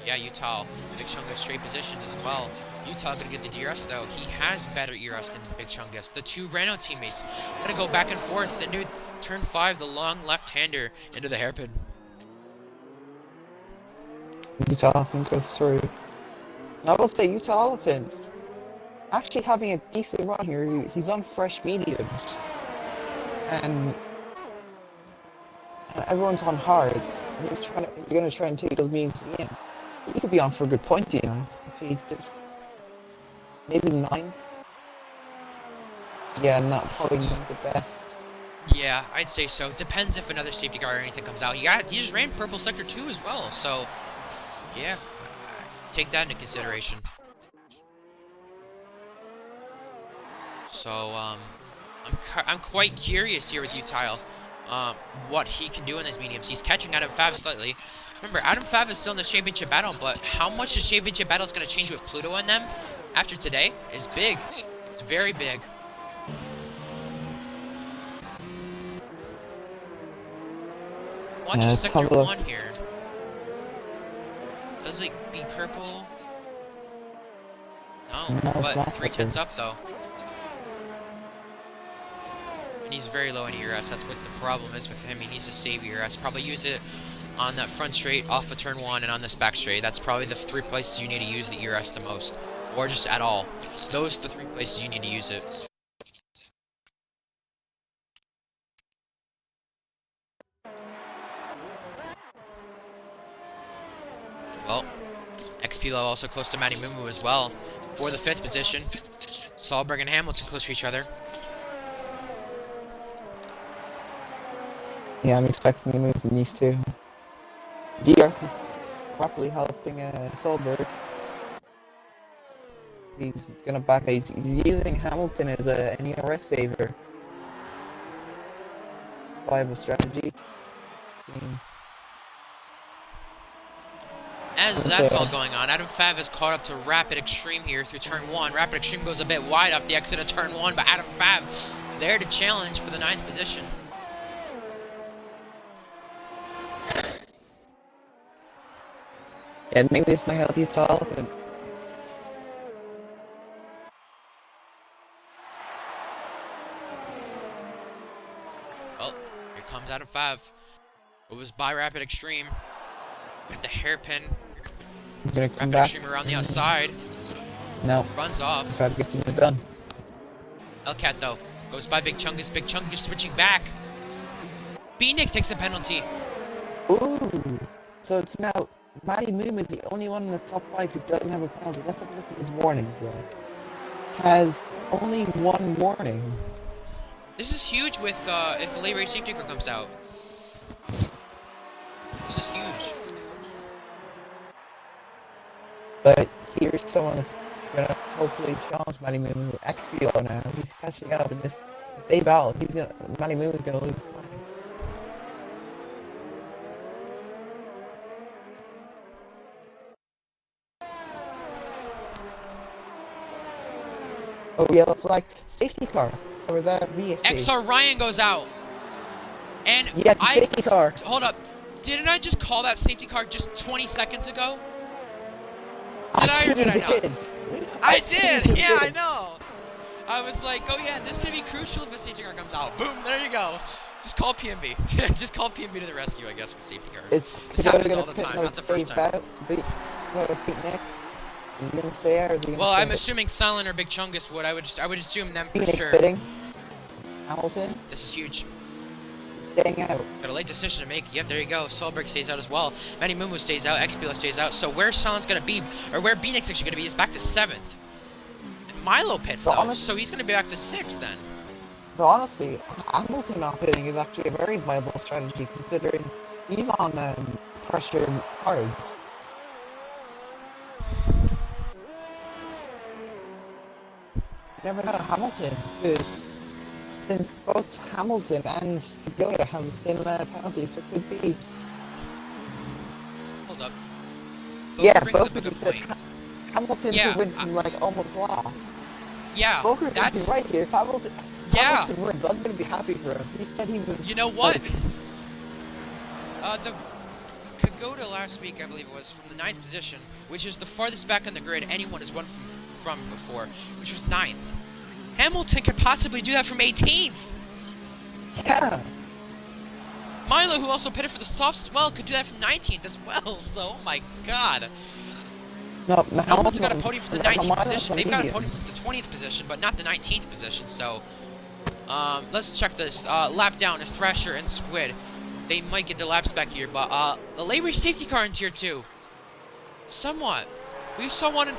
yeah, Utah, Big Chunk of straight positions as well. Utah gonna get the DRS though. He has better ERS than Big Chungus. The two Renault teammates gonna go back and forth. The new turn 5, the long left-hander into the hairpin. Utah Elephant goes through. I will say Utah Elephant actually having a decent run here. He's on fresh mediums. And everyone's on hard. He's gonna try and take those mediums in. He could be on for a good point, you know. If he just maybe 9th. Yeah, not probably not the best. Yeah, I'd say so. Depends if another safety car or anything comes out. He just ran purple sector 2 as well, so yeah, take that into consideration. So I'm quite curious here with Utile, what he can do in his mediums. He's catching Adam Fav slightly. Remember, Adam Fav is still in the championship battle, but how much the championship battle is going to change with Pluto in them after today is big. It's very big. Watch Yeah, sector 1 here. Does it be purple? No, No, but it's not 3/10 up though. And he's very low in ERS. That's what the problem is with him. He needs to save ERS. Probably use it on that front straight, off of turn 1, and on this back straight. That's probably the 3 places you need to use the ERS the most. Or just at all. Those are the 3 places you need to use it. Well, XP level also close to Matty Mumu as well. For the 5th position. Solberg and Hamilton close to each other. Yeah, I'm expecting a move from these two. DRS is properly helping Solberg. He's gonna back. He's using Hamilton as an ERS saver. It's a viable strategy. As that's all going on, Adam Fav is caught up to Rapid Extreme here through turn 1. Rapid Extreme goes a bit wide off the exit of turn 1, but Adam Fav there to challenge for the 9th position. And maybe this might help Utah Elephant. Well, here comes Adam Fav. It was by Rapid Extreme. At the hairpin. He's gonna come Rapid back. Extreme around the outside. No. Runs off. Fav gets it done. Elcat though goes by Big Chungus. Big Chungus switching back. B-Nick takes a penalty. Ooh. So it's now Matty Moom is the only one in the top 5 who doesn't have a penalty. Let's have a look at his warnings though. Has only 1 warning. This is huge with if a late race safety car comes out. This is huge. But here's someone that's gonna hopefully challenge Matty Moon with XB1 now. He's catching up in this. If they battle, Matty Moon is gonna lose time. Oh, yellow flag. Safety car. Or is that VSC? XR Ryan goes out. And Yeah, it's a safety car. Hold up. Didn't I just call that safety car just 20 seconds ago? I did I not? did. I did! Yeah, I know! I was like, oh yeah, this could be crucial if a safety car comes out. Boom, there you go. Just call PMB. Just call PMB to the rescue, I guess, with safety cars. This happens all the time, it's not the first time. Is he gonna stay out or is he gonna Well, stay I'm out? assuming Silent or Big Chungus would. I would assume them for Phoenix sure. fitting. Hamilton This is huge. staying out. Got a late decision to make. Yep, there you go. Solberg stays out as well. Manny Mumu stays out. XPL stays out. So where Silent's gonna be, or where B-Nick's actually gonna be, is back to 7th. Milo pits though, so he's gonna be back to 6th then. But honestly, Hamilton not pitting is actually a very viable strategy considering he's on pressure cards. You never know, Hamilton, because since both Hamilton and Yoda have the same amount of penalties, there could be. Hold up. Yeah, brings both up a good of them. point. Hamilton Yeah, could win from like almost last. Yeah, Boker could be that's right here. If Hamilton yeah. wins, I'm gonna be happy for him. He said he was. You know what? Like, The Kagoda last week, I believe it was, from the 9th position, which is the farthest back on the grid anyone has won from before, which was 9th. Hamilton could possibly do that from 18th. Yeah. Milo, who also pitted for the softs as well, could do that from 19th as well. So, oh my god. No Hamilton's got a podium for the 19th Milo's position. They've got a medium. podium for the 20th position, but not the 19th position. So, let's check this. Lap down is Thrasher and Squid. They might get their laps back here, but the late race safety car in Tier 2. Somewhat. We saw one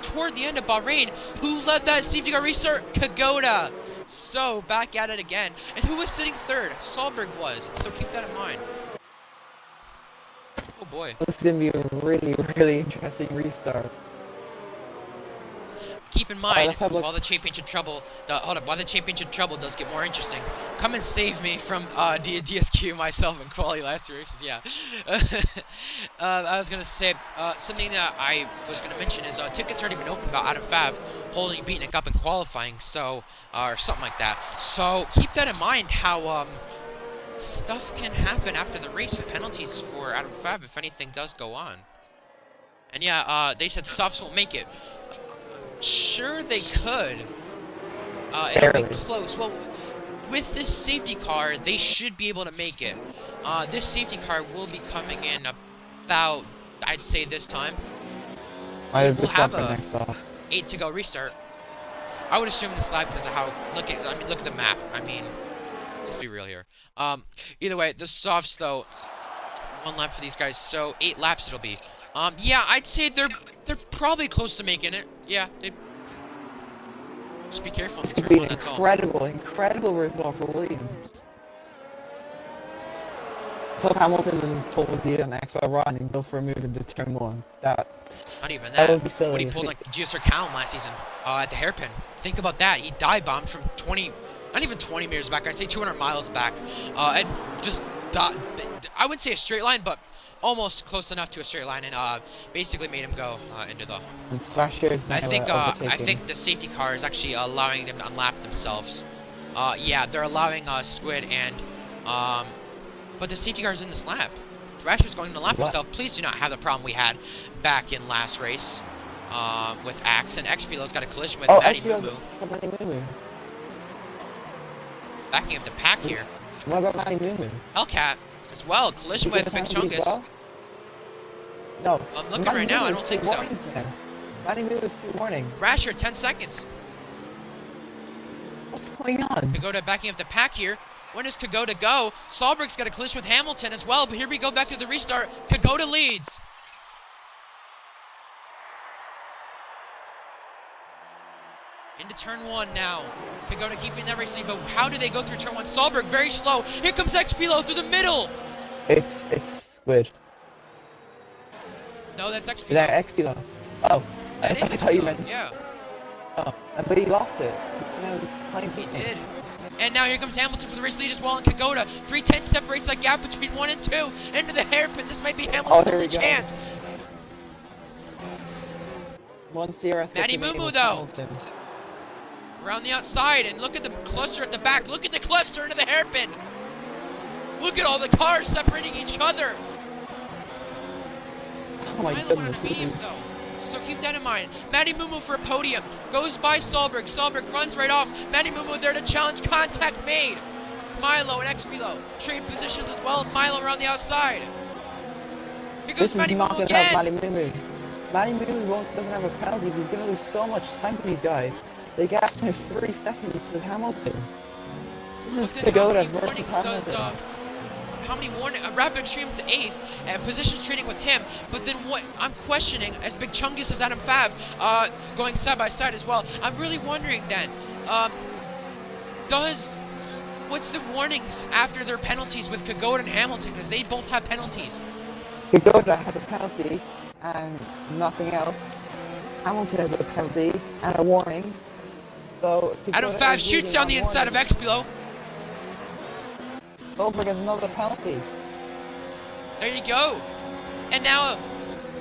toward the end of Bahrain. Who led that safety car restart? Kagoda. So, back at it again. And who was sitting third? Solberg was. So keep that in mind. Oh boy. This is going to be a really, really interesting restart. Keep in mind, let's have a look. while the championship trouble, while the championship trouble does get more interesting, come and save me from DSQ myself in quali last 2 races. Yeah, I was gonna say something that I was gonna mention is tickets already been open about Adam Fav holding beating it up in qualifying, so or something like that. So keep that in mind. How stuff can happen after the race with penalties for Adam Fav if anything does go on. And yeah, they said softs won't make it. Sure, they could. It'll be close. Well, with this safety car, they should be able to make it. This safety car will be coming in about, I'd say, this time. We'll have a 8 to go restart. I would assume this lap because of how look at the map. I mean, let's be real here. Either way, the softs though, 1 lap for these guys, so 8 laps it'll be. Yeah, I'd say they're probably close to making it. Yeah, they just be careful. This could be an incredible result for Williams. So Hamilton and told the XB1 and go for a move into turn 1. Not even that that. would be silly. When he pulled like GSR Callum last season at the hairpin. Think about that. He dive bombed from 20, not even 20 meters back. I'd say 200 miles back, and just I wouldn't say a straight line, but almost close enough to a straight line, and basically made him go into the. I think the safety car is actually allowing them to unlap themselves. Yeah, they're allowing Squid and but the safety car is in this lap. Thrasher's going to lap himself. Please do not have the problem we had back in last race with Axe, and XBL's got a collision with Matty Mumu. Backing up the pack here. What about Matty Mumu? Hellcat as well, collision with Big Chungus. Well? No. I'm looking right now, I don't think so. Matty Mumu is 2 warning. Thrasher, 10 seconds. What's going on? Kagoda backing up the pack here. When does Kagoda go? Solberg's got a collision with Hamilton as well, but here we go back to the restart. Kagoda leads. Into turn 1 now. Kagoda keeping that race lead, but how do they go through turn 1? Solberg very slow. Here comes XBLO through the middle. It's Squid. No, that's XBLO. Is that XBLO? Oh, That is I thought you meant. Yeah. Oh, but he lost it. He did. And now here comes Hamilton for the race lead as well, and Kagoda. 3:10 separates that gap between 1 and 2. Into the hairpin. This might be Hamilton's only chance. One CRS. Matty Mumu though. Around the outside, and look at the cluster at the back. Look at the cluster into the hairpin. Look at all the cars separating each other. Oh my goodness. So keep that in mind. Matty Mumu for a podium. Goes by Solberg. Solberg runs right off. Matty Mumu there to challenge. Contact made. Milo and XBLO. Trade positions as well. Milo around the outside. Here goes Matty Mumu again. Matty Mumu doesn't have a penalty. He's going to lose so much time to these guys. They got to 3 seconds to Hamilton. This is Kagoda versus Hamilton. How many warnings? Rapid stream to 8th and position trading with him. But then what I'm questioning, as Big Chungus as Adam Fab, going side by side as well. I'm really wondering then, what's the warnings after their penalties with Kagoda and Hamilton? Because they both have penalties. Kagoda has a penalty and nothing else. Hamilton has a penalty and a warning. So Adam Fab shoots down the inside of XBLO. Solberg has another penalty. There you go. And now,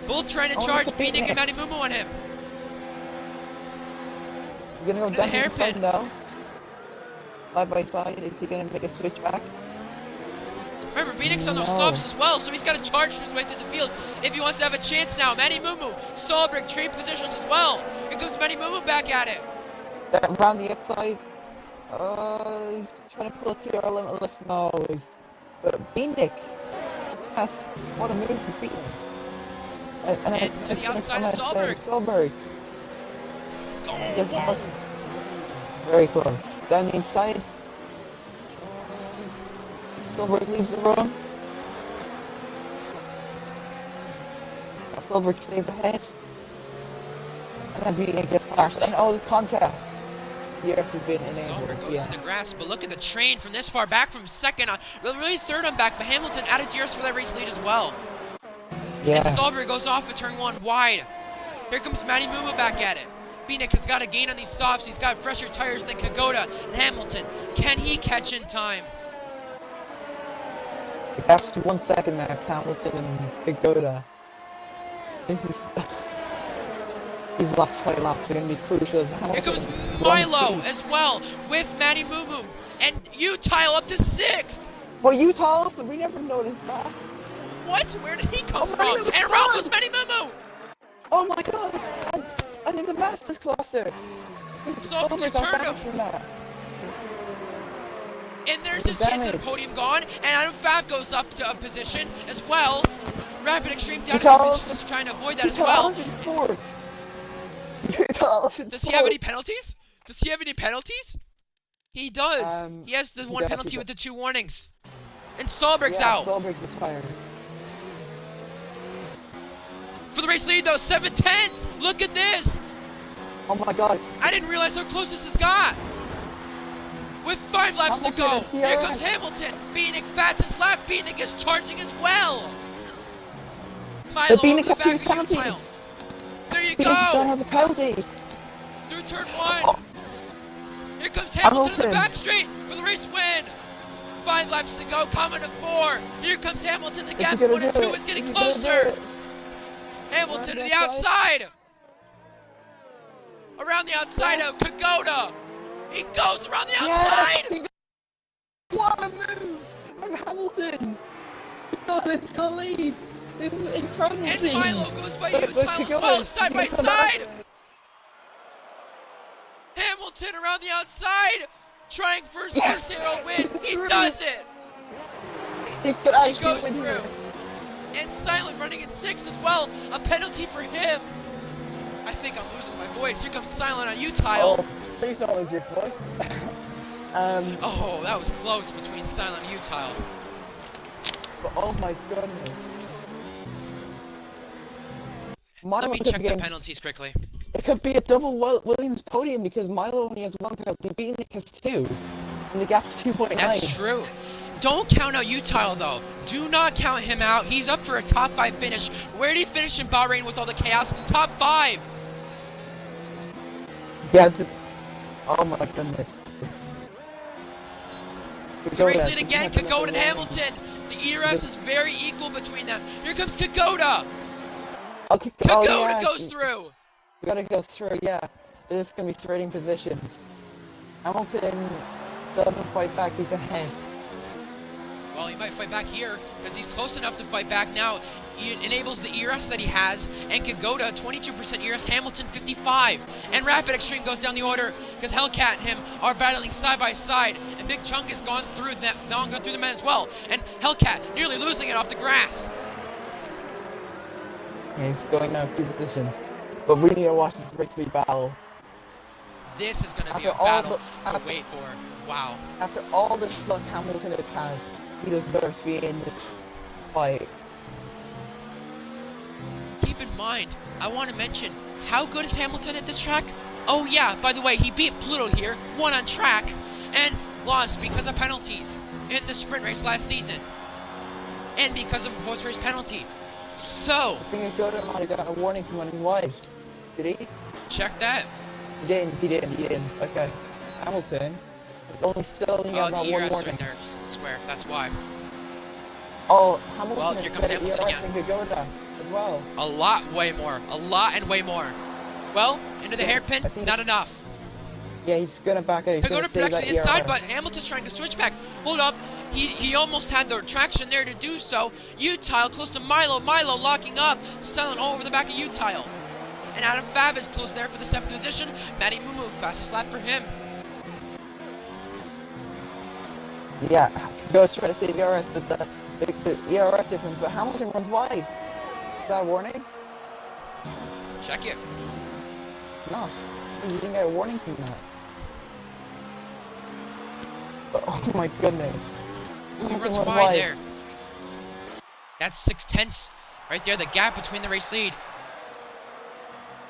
both trying to charge Phoenix and Matty Mumu on him. He's gonna go down the hairpin now. Side by side, is he gonna make a switch back? Remember, Phoenix on those No. softs as well, so he's got to charge his way through the field if he wants to have a chance now. Manny Mumu, Solberg, trade positions as well. Here comes Manny Mumu back at it. Around the outside. He's trying to pull it to our limitless nose. But Beanick has what a move to beat him. And to the outside of Solberg. Solberg. Yes, Oh, very close. Down the inside. Solberg leaves the run. Solberg stays ahead. And then Beanick gets past. And oh, this contact. Yes, has been enabled. Solberg goes to the grass, but look at the train from this far back from second on, really third on back, but Hamilton out of DRS for that race lead as well. Yeah. And Solberg goes off at turn 1 wide. Here comes Manny Mumu back at it. Beanick has got a gain on these softs. He's got fresher tires than Kagoda and Hamilton. Can he catch in time? The gap's to 1 second now, Hamilton and Kagoda. This is... These last 20 laps are going to be crucial. Here comes Milo as well with Manny Mumu. And Utile up to 6th. Well, Utah, but we never noticed that. What? Where did he come Oh, from? Manny was And around goes Manny Mumu. Oh my god! I think the master cluster! Solberg turned him. From that. And there's his chance at a podium gone. And Adam Fab goes up to a position as well. Rapid Extreme down to positions trying to avoid that as well. Does he have any penalties? Does he have any penalties? He does. He has the one penalty with the 2 warnings. And Solberg's out. Solberg's retired. For the race lead though, 7/10. Look at this. Oh my god. I didn't realize how close this has got. With 5 laps to go. Here comes Hamilton. Beanick fastest lap. Beanick is charging as well. Milo over the back of Utile. There you Beanick don't go. have the penalty. Through turn 1. Here comes Hamilton to the back straight for the race win. 5 laps to go, coming to 4. Here comes Hamilton. The gap 1 and 2 is getting closer. Hamilton to the outside. Around the outside of Kagoda. He goes around the outside. What a move from Hamilton. He goes into the lead. This is incredible. And Milo goes by Utile as well, side by side. Hamilton around the outside, trying for his first ARL win. He does it. He goes through. And Silent running in 6 as well. A penalty for him. I think I'm losing my voice. Here comes Silent on Utile. Oh, please don't lose your voice. Oh, that was close between Silent and Utile. But oh my goodness. Let me check the penalties quickly. It could be a double Williams podium because Milo only has 1 penalty, Beanick has 2, and the gap's 2.9. That's true. Don't count out Utile though. Do not count him out. He's up for a top 5 finish. Where did he finish in Bahrain with all the chaos? Top 5. Yeah. Oh my goodness. The race lead again. Kagoda and Hamilton. The ERS is very equal between them. Here comes Kagoda. Okay, Kagoda goes through. We gotta go through, yeah. This is gonna be trading positions. Hamilton doesn't fight back, he's ahead. Well, he might fight back here, because he's close enough to fight back now. He enables the ERS that he has, and Kagoda, 22% ERS, Hamilton, 55. And Rapid Extreme goes down the order, because Hellcat and him are battling side by side, and Big Chunk has gone through the men as well. And Hellcat nearly losing it off the grass. Yeah, he's going down 2 positions. But we need to watch this race lead battle. This is going to be a battle to wait for. Wow. After all the luck Hamilton has had, he deserves to be in this fight. Keep in mind, I want to mention, how good is Hamilton at this track? Oh yeah, by the way, he beat Pluto here, won on track, and lost because of penalties in the sprint race last season. And because of a post-race penalty. So, I think Kagoda might have got a warning from running wide. Did he? Check that. He didn't. Okay. Hamilton is only still only got the one ERS warning. right there, square, that's why. Oh, Hamilton Well, here comes Hamilton again. Kagoda as well. A lot, way more. A lot and way more. Well, into the hairpin, not enough. Yeah, he's gonna back out. Kagoda protects the inside, but Hamilton's trying to switch back. Hold up. He almost had the traction there to do so. U-Tile close to Milo. Milo locking up. Silent all over the back of U-Tile. And Adam Fab is close there for the 7th position. Matty Mumu, fastest lap for him. Yeah, goes trying to save ERS, but the ERS difference. But Hamilton runs wide. Is that a warning? Check it. It's not. You didn't get a warning from that. But, oh my goodness. He runs wide there. That's 6/10 right there. The gap between the race lead.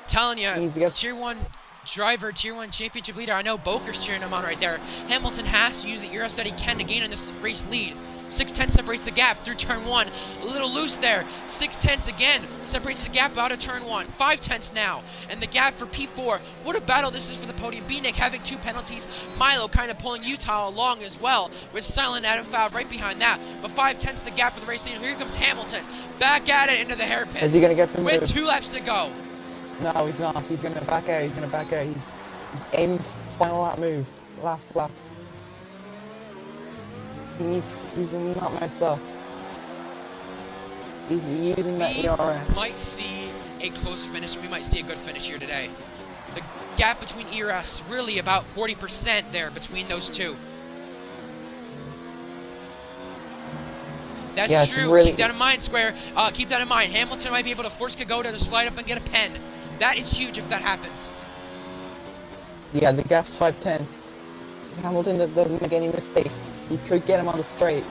Telling you, Tier 1 driver, Tier 1 championship leader. I know Boker's cheering him on right there. Hamilton has to use the ERS that he can to gain on this race lead. 6/10 separates the gap through turn 1. A little loose there. 6/10 again separates the gap out of turn 1. 5/10 now. And the gap for P4. What a battle this is for the podium. B-Nick having 2 penalties. Milo kind of pulling Utah along as well. With Silent Adam Fab right behind that. But 5/10 the gap for the race leader. Here comes Hamilton. Back at it into the hairpin. Is he going to get the move? With 2 laps to go. No, he's not. He's going to back out. He's going to back out. He's aiming for the final lap move. Last lap. He's not messed up. He's using that ERS. We might see a close finish. We might see a good finish here today. The gap between ERS, really about 40% there between those two. That's yeah, true. Really... Keep that in mind, Square. Keep that in mind. Hamilton might be able to force Kagoda to slide up and get a pen. That is huge if that happens. Yeah, the gap's 5/10. Hamilton doesn't make any mistakes. He could get him on the straight.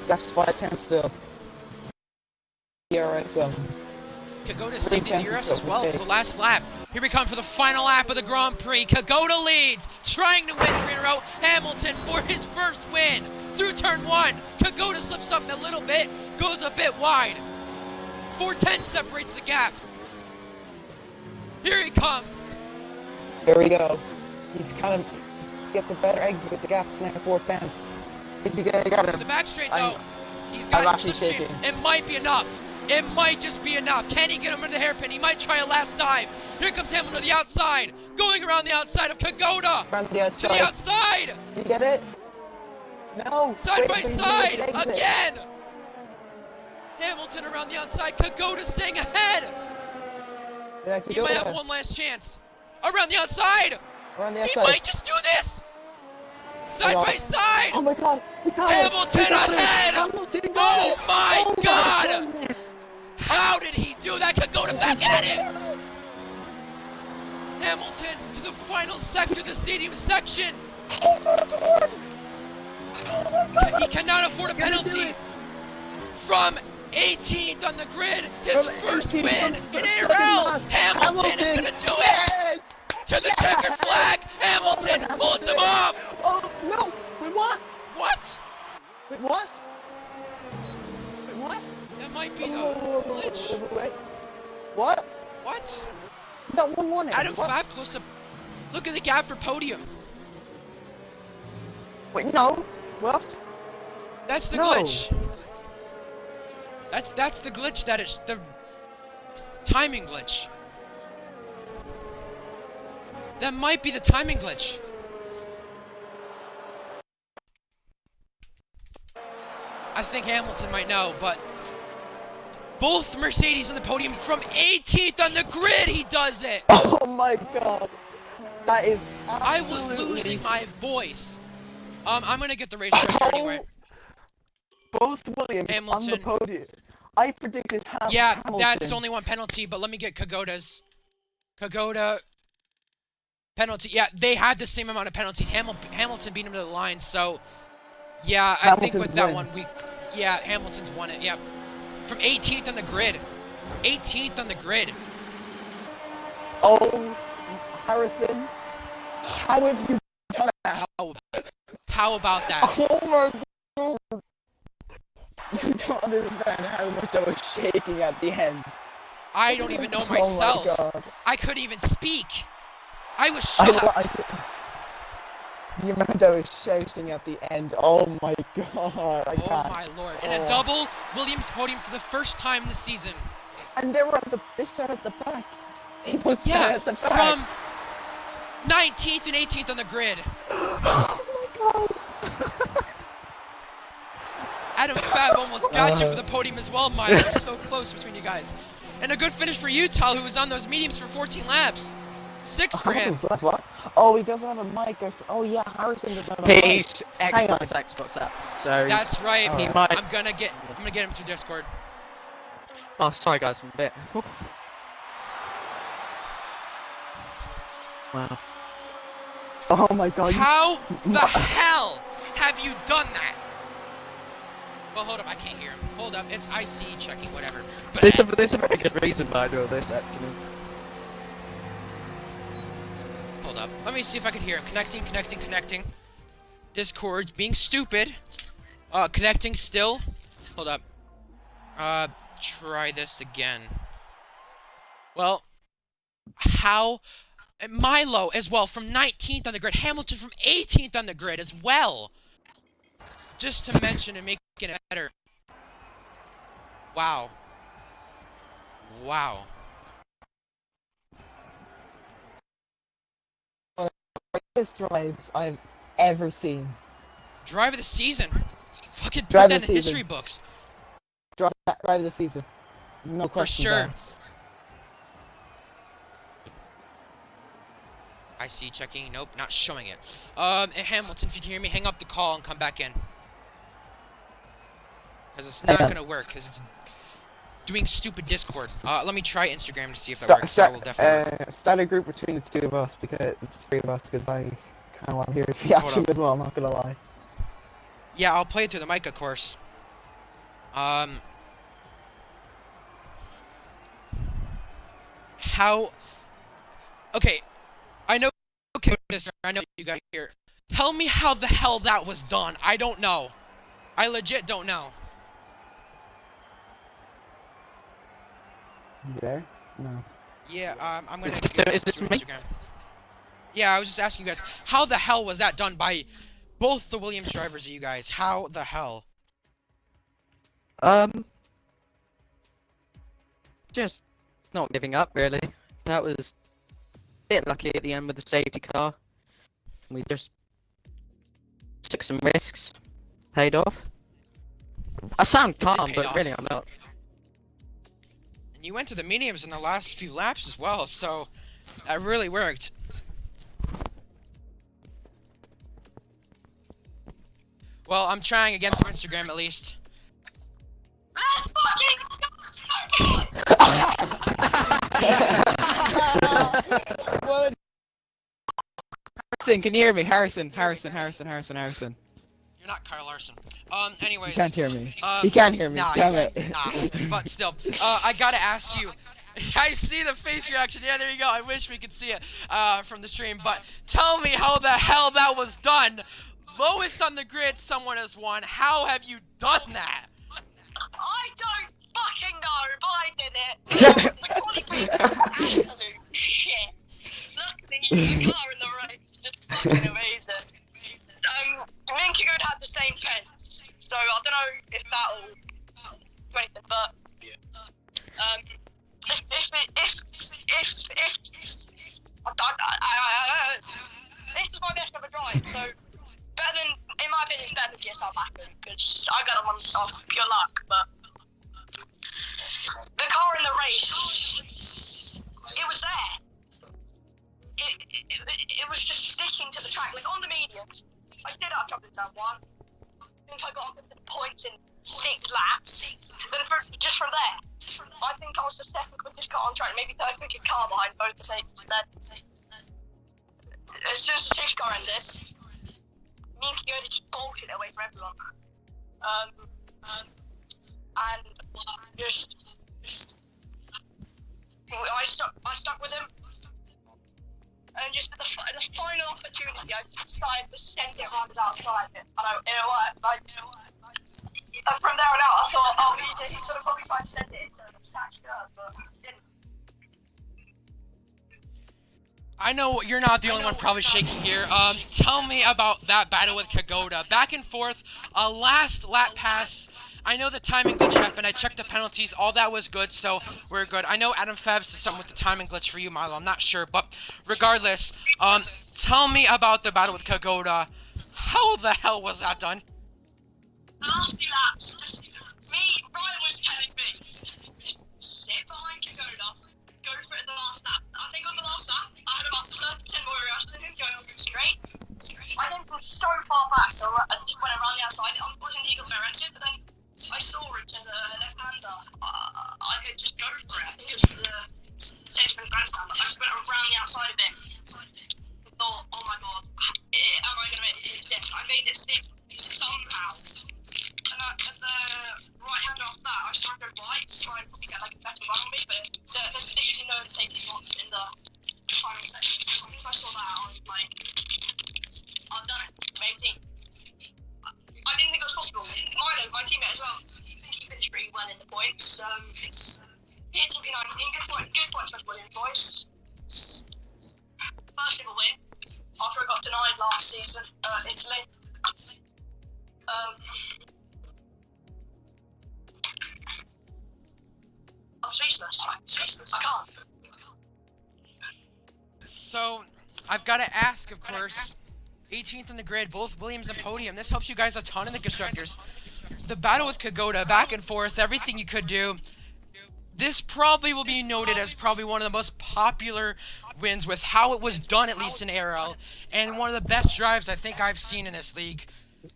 The gap's 5/10 still. ERS zones. Kagoda saved his ERS as well for the last lap. Here we come for the final lap of the Grand Prix. Kagoda leads, trying to win 3 in a row. Hamilton for his first win through turn 1. Kagoda slips up a little bit, goes a bit wide. 4/10 separates the gap. Here he comes. There we go. He's kind of get the better exit. The gap's now 4/10. He got him. The back straight though. He's got actually slip shaking. It might be enough. It might just be enough. Can he get him into the hairpin? He might try a last dive. Here comes Hamilton to the outside. Going around the outside of Kagoda. Around the outside. To the outside. Did you get it? No. Side by side. Again. Hamilton around the outside. Kagoda staying ahead. Yeah, He might have one last chance. Around the outside. Around the He outside. might just do this. Side by side. Oh my god. He got Hamilton it. He got ahead. It. Hamilton got Oh it. my Oh god. My goodness. How did he do that? Kagoda back at it. Hamilton to the final sector, the stadium section. He cannot afford a penalty. From 18th on the grid, his first win in ARL. Hamilton is gonna do it. To the checkered flag. Hamilton pulls him off. Oh no! Wait, what? What? Wait, what? Wait, what? That might be the Whoa, glitch. wait. What? What? That one warning. Adam What? Fab close up. Look at the gap for podium. Wait, no. What? That's the No. glitch. That's the glitch. That is the timing glitch. That might be the timing glitch. I think Hamilton might know, but both Mercedes on the podium from 18th on the grid, he does it. Oh my god. That is I was losing my voice. I'm gonna get the race pressure anyway. Both Williams on the Hamilton. podium. I predicted Yeah, Hamilton. that's only one penalty, but let me get Kagoda's. Kagoda. Penalty. Yeah, they had the same amount of penalties. Hamilton beat him to the line, so yeah, I think with that one, Hamilton's won it. Yeah, from 18th on the grid. 18th on the grid. Oh, Harrison, how have you done that? How about that? Oh my god. You don't understand how much I was shaking at the end. I don't even know Oh my myself. god. I couldn't even speak. I was shocked. The amount I was shouting at the end, oh my god, I Oh can't. my lord. In a double Williams podium for the first time this season. And they started at the back. They both started Yeah, at the back. from 19th and 18th on the grid. Oh my god. Adam Fab almost got you for the podium as well, Milo. So close between you guys. And a good finish for you, Tal, who was on those mediums for 14 laps. 6 for him. What? Oh, he doesn't have a mic. Oh yeah, Harrison doesn't have a mic. He's Xbox app, so That's right. he might. I'm gonna get him through Discord. Oh, sorry guys, I'm a bit. Wow. Oh my god. How the hell have you done that? Well, hold up, I can't hear him. Hold up, it's IC checking, whatever. But There's a very good reason why I do this, actually. hold up, let me see if I can hear him. Connecting. Discord's being stupid. Connecting still. Hold up. Try this again. Well, how? Milo as well from 19th on the grid. Hamilton from 18th on the grid as well. Just to mention and make it better. Wow. Wow. Greatest drives I've ever seen. Drive of the season. Fucking put Drive that of in the history season. books. Drive of the season. No question. sure. I see checking. Nope, not showing it. Hamilton, if you can hear me, hang up the call and come back in. Because it's not gonna work, because it's doing stupid Discord. Let me try Instagram to see if that works. That will definitely work. Start a group between the two of us, because it's three of us, because I kind of want to hear his reaction as well, I'm not gonna lie. Yeah, I'll play it through the mic, of course. How... Okay, I know... Okay, I know you guys here. Tell me how the hell that was done. I don't know. I legit don't know. You there? No. Yeah, I'm gonna... Is this through me? Instagram. Yeah, I was just asking you guys, how the hell was that done by both the Williams drivers of you guys? How the hell? Just not giving up, really. That was a bit lucky at the end with the safety car. We just took some risks, paid off. I sound calm, pay but off. really I'm not. And you went to the mediums in the last few laps as well, so that really worked. Well, I'm trying again through Instagram at least. What? Harrison, can you hear me? Harrison. You're not Kyle Larson. Anyways. He can't hear me. He can't hear me. Nah, Damn it. Nah, but still. I gotta ask you. I see the face reaction. Yeah, there you go. I wish we could see it from the stream. But tell me how the hell that was done. Lowest on the grid, someone has won. How have you done that? I don't fucking know, but I did it. The qualifying was absolute shit. Luckily, the car in the race is just fucking amazing. Me and Kigood had the same fence, so I don't know if that'll do anything, but this is my best ever drive, so better than, in my opinion, it's better than GSL Macklin, because I got them on pure luck, but the car in the race, it was there. It was just sticking to the track, like on the mediums. I stayed up jumping down one. I think I got the points in 6 laps. Then just from there, I think I was the second quickest car on track, maybe third quickest car behind both the safety. Then, as soon as the safety car ended, me and Kiyoda just bolted away from everyone. And just I stuck with him. And just the final opportunity, I just decided to send it around the outside, and it worked. And from there on out, I thought, oh, he's gonna probably try and send it into the Satch curve, but he didn't. I know you're not the only one probably shaking here. Tell me about that battle with Kagoda. Back and forth, a last lap pass. I know the timing glitch happened. I checked the penalties. All that was good, so we're good. I know Adam Fab said something with the timing glitch for you, Milo. I'm not sure, but regardless, tell me about the battle with Kagoda. How the hell was that done? The last few few laps. Ryan was telling me, just sit behind Kagoda, go for it in the last lap. I think on the last lap, I had about 30% more rush than him going straight. I came from so far back, so I just went around the outside. Unfortunately, he got directed, but then I saw it to the left-hander. I could just go for it. I think it was the Sedgman grandstand. I just went around the outside of it. Thought, oh my god, am I going to make it? I made it stick somehow. And at the right-hander after that, I started to go right to try and probably get like a better run on me, but there's literally no taking shots in the final section. I think if I saw that, I was like, I've done it. Amazing. I didn't think it was possible. Milo, my teammate as well, I think he finished pretty well in the points. He hit TP19, good points for Williams, boys. First ever win, after I got denied last season, Italy. I'm speechless. I can't. So, I've got to ask, of course, 18th in the grid, both Williams and podium. This helps you guys a ton in the constructors. The battle with Kagoda, back and forth, everything you could do. This probably will be noted as probably one of the most popular wins with how it was done, at least in ARL, and one of the best drives I think I've seen in this league.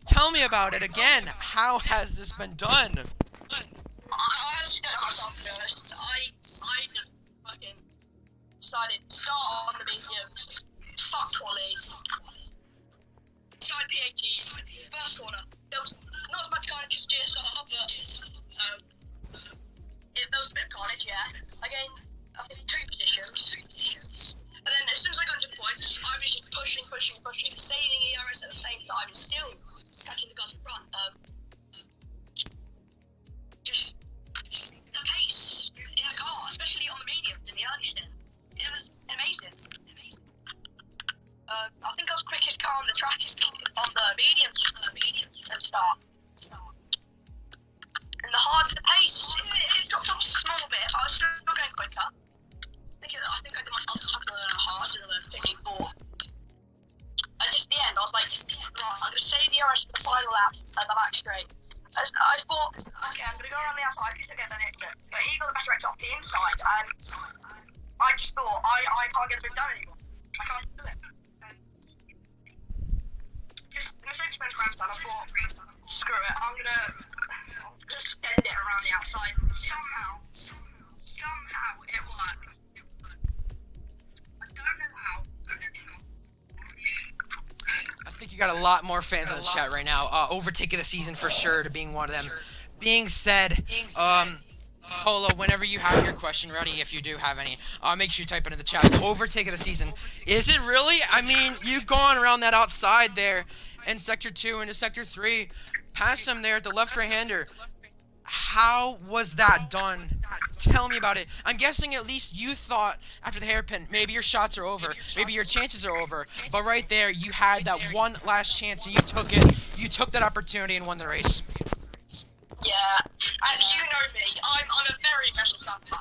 Tell me about it again. How has this been done? I honestly don't know myself, to be honest. I just fucking decided to start on the mediums, fuck quality, side P18, first corner. There was not as much carnage as GSR, but there was a bit of carnage, yeah. I gained, I think, 2 positions. And then as soon as I got into points, I was just pushing, saving ERS at the same time, and still catching the guys in front. Just the pace in the car, especially on the mediums in the early stint, it was amazing. I think I was quickest car on the track on the mediums at the start. And the hards, the pace, it dropped off a small bit. I was still going quicker. I think I did my fastest lap of the hards and the 54. And just at the end, I was like, right, I'm going to save the RS for the final lap and the back straight. I thought, okay, I'm going to go around the outside because I get the exit. But he got the better exit off the inside, and I just thought, I can't get a bit done anymore. I can't do it. Just Mercedes-Benz grandstand, I thought, screw it, I'm going to just end it around the outside. Somehow it worked. I don't know how. I think you got a lot more fans in the chat right now. Overtaking the season for sure to being one of them. Being said, Polo, whenever you have your question ready, if you do have any, make sure you type it in the chat. Overtaking the season. Is it really? I mean, you've gone around that outside there in Sector 2 into Sector 3. Past him there at the left right-hander. How was that done? Tell me about it. I'm guessing at least you thought after the hairpin, maybe your shots are over, maybe your chances are over, but right there you had that one last chance and you took it. You took that opportunity and won the race. Yeah, and you know me, I'm a very aggressive camper.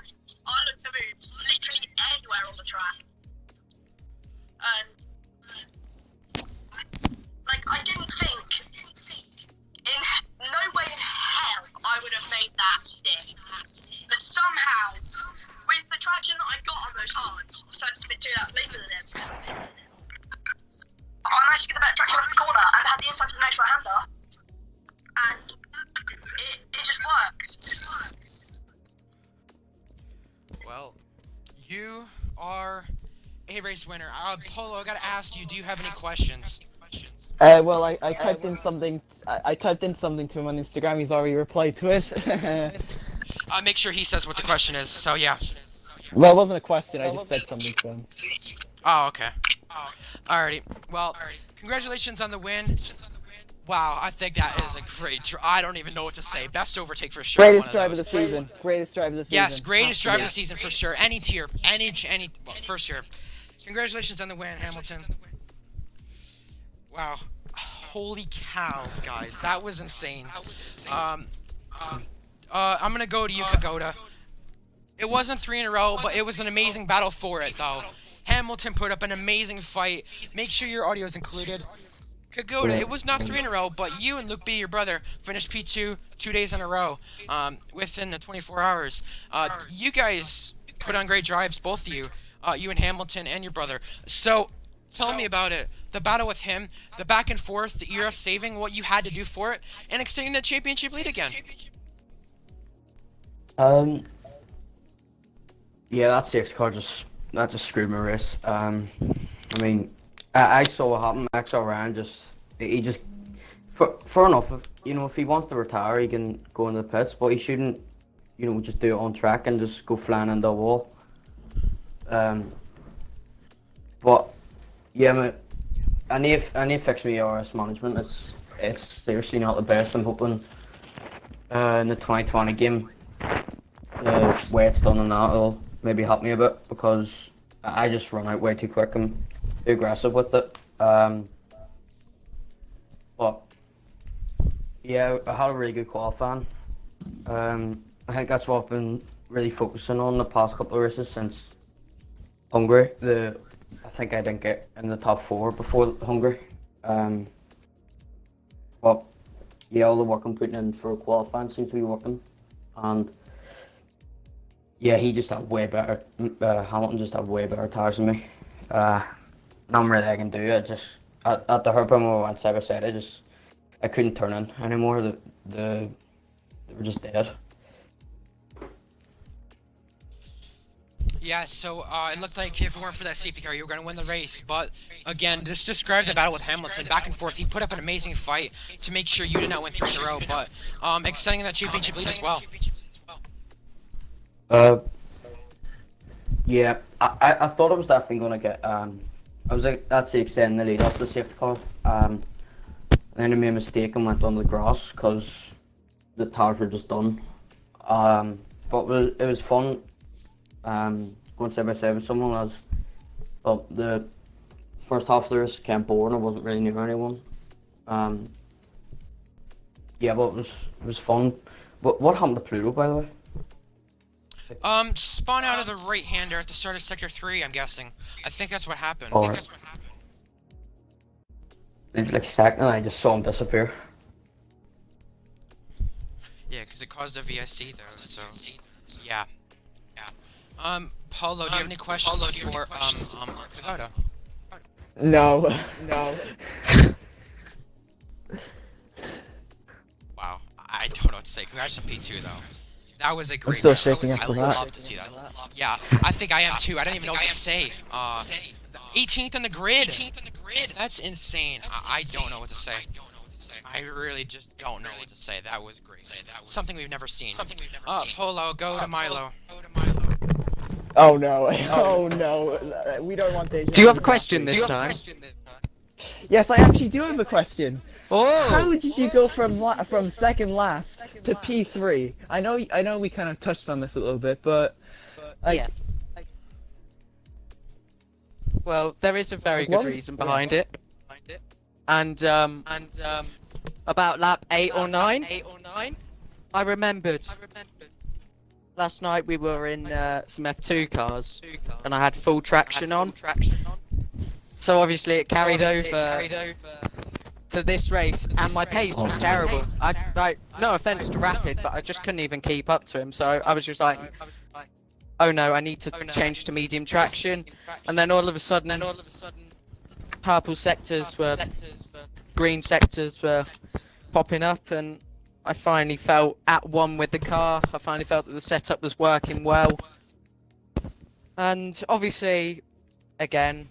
I look for moves literally anywhere on the track. And, like, I didn't think, in no way in hell I would have made that stick. But somehow, with the traction that I got on those hards, I decided to do that later than him. I managed to get the better traction off the corner and had the inside to the next right-hander. And it just works. Well, you are a race winner. Polo, I gotta ask you, do you have any questions? Well, I typed in something. I typed in something to him on Instagram. He's already replied to it. Make sure he says what the question is. So yeah. Well, it wasn't a question. I just said something to him. Oh, okay. Alrighty. Well, congratulations on the win. Wow, I think that is a great I don't even know what to say. Best overtake for sure. Greatest drive of the season. Greatest drive of the season. Yes, greatest drive of the season for sure. Any tier, any, well, for sure. Congratulations on the win, Hamilton. Wow, holy cow, guys, that was insane. I'm gonna go to you, Kagoda. It wasn't 3 in a row, but it was an amazing battle for it, though. Hamilton put up an amazing fight. Make sure your audio is included. Kagoda, it was not 3 in a row, but you and Luke B, your brother, finished P2 2 days in a row, within the 24 hours. You guys put on great drives, both of you, you and Hamilton and your brother. So, tell me about it. The battle with him, the back and forth, the era saving, what you had to do for it, and extending the championship lead again. Yeah, that safety car just screwed my race. I mean, I saw what happened. XR ran he just fair enough. If he wants to retire, he can go into the pits, but he shouldn't, just do it on track and just go flying into the wall. But yeah, mate, I need to fix my ARS management. It's seriously not the best. I'm hoping in the 2020 game, the way it's done and that will maybe help me a bit, because I just run out way too quick and too aggressive with it. But yeah, I had a really good qualifying. I think that's what I've been really focusing on the past couple of races since Hungary. I think I didn't get in the top 4 before Hungary. But yeah, all the work I'm putting in for qualifying seems to be working. And yeah, he just had way better. Hamilton just had way better tires than me. Nothing really I can do. At the hard point when we went side by side, I couldn't turn in anymore. They were just dead. Yeah, so it looked like if it weren't for that safety car, you were going to win the race. But again, just describe the battle with Hamilton, back and forth. He put up an amazing fight to make sure you did not win 3 in a row, but extending that championship lead as well. Yeah, I thought I was definitely gonna get. I was actually extending the lead off the safety car. Then I made a mistake and went on the grass because the tires were just done. But it was fun. Going side by side with someone as well. The first half of the race came boring. I wasn't really near anyone. Yeah, but it was fun. But what happened to Pluto, by the way? Spun out of the right-hander at the start of Sector 3, I'm guessing. I think that's what happened. Like second, I just saw him disappear. Yeah, because it caused a VSC though, so yeah. Paulo, do you have any questions for Kagoda? No. Wow, I don't know what to say. Congrats on P2 though. That was a great still battle. shaking I after that. love to see that. Yeah, I think I am too. I don't even know what to say. 18th on the grid. That's insane. I don't know what to say. I really just don't know what to say. That was great. Something we've never seen. Polo, go to Milo. Oh no. Oh no. We don't want deja. Do you have a question this time? Yes, I actually do have a question. Oh! How did you go from second last to P3? I know we kind of touched on this a little bit, but like, Yeah. Well, there is a very good reason behind it. And about lap 8 or 9, I remembered. Last night we were in some F2 cars, and I had full traction on. So obviously it carried over to this race, and my pace was terrible. No offense to Rapid, but I just couldn't even keep up to him. So I was just like, oh no, I need to change to medium traction. And then all of a sudden, purple sectors were, green sectors were popping up, and I finally felt at one with the car. I finally felt that the setup was working well. And obviously, again,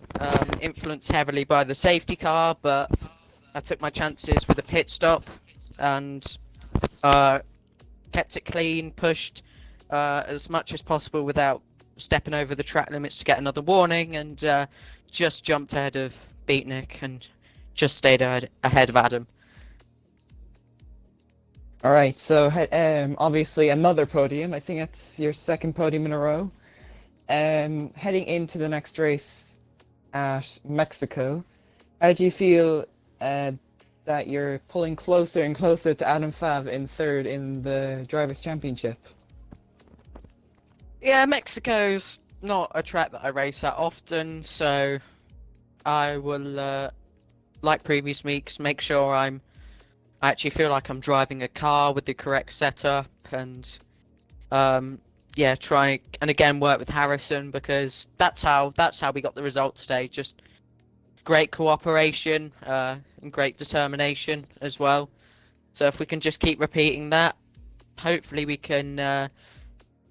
influenced heavily by the safety car, but I took my chances with a pit stop and kept it clean, pushed as much as possible without stepping over the track limits to get another warning, and just jumped ahead of Beatnik and just stayed ahead of Adam. alright, so obviously another podium. I think that's your second podium in a row. Heading into the next race at Mexico, how do you feel that you're pulling closer and closer to Adam Fav in third in the Drivers' Championship? Yeah, Mexico's not a track that I race at often, so I will like previous weeks, make sure I actually feel like I'm driving a car with the correct setup, and yeah, try and again work with Harrison, because that's how we got the result today. Just great cooperation and great determination as well. So if we can just keep repeating that, hopefully we can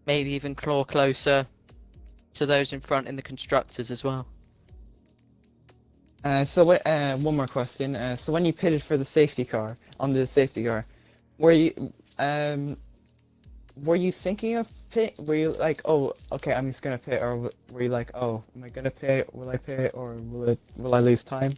maybe even claw closer to those in front in the constructors as well. One more question. So when you pitted for the safety car, under the safety car, were you thinking of pit? Were you like, oh, okay, I'm just gonna pit, or were you like, oh, am I gonna pit? Will I pit, or will I lose time?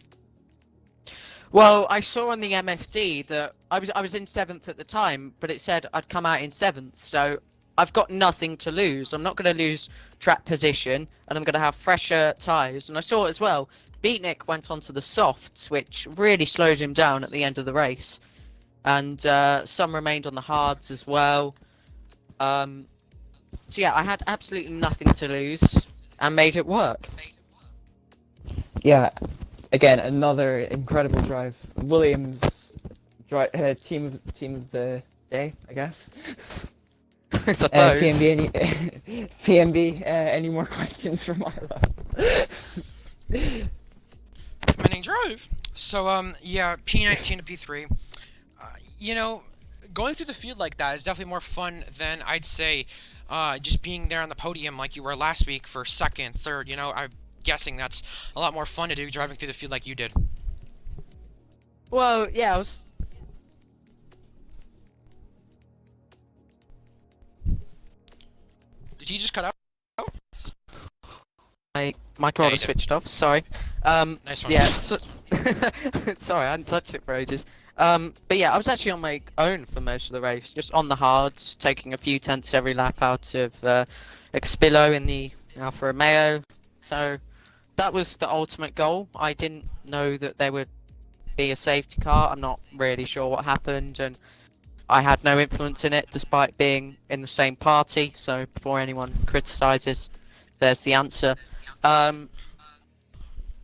Well, I saw on the MFD that I was in 7th at the time, but it said I'd come out in 7th, so I've got nothing to lose. I'm not going to lose track position, and I'm going to have fresher tyres. And I saw as well, Beatnik went onto the softs, which really slowed him down at the end of the race, and some remained on the hards as well. So yeah, I had absolutely nothing to lose, and made it work. Yeah. Again, another incredible drive. Williams, team of the day, I guess. I suppose. PMB, any more questions for Marlo? Commanding drive. So yeah, P19 to P3. You know, going through the field like that is definitely more fun than, I'd say, just being there on the podium like you were last week for second, third. You know, I'm guessing that's a lot more fun to do driving through the field like you did. Well, yeah, I was. Did he just cut out? My controller switched off. Sorry. Nice one. Yeah. So, sorry, I hadn't touched it for ages. But yeah, I was actually on my own for most of the race, just on the hards, taking a few tenths every lap out of XB1 in the Alfa Romeo. So that was the ultimate goal. I didn't know that there would be a safety car. I'm not really sure what happened, and I had no influence in it, despite being in the same party. So before anyone criticises, there's the answer. But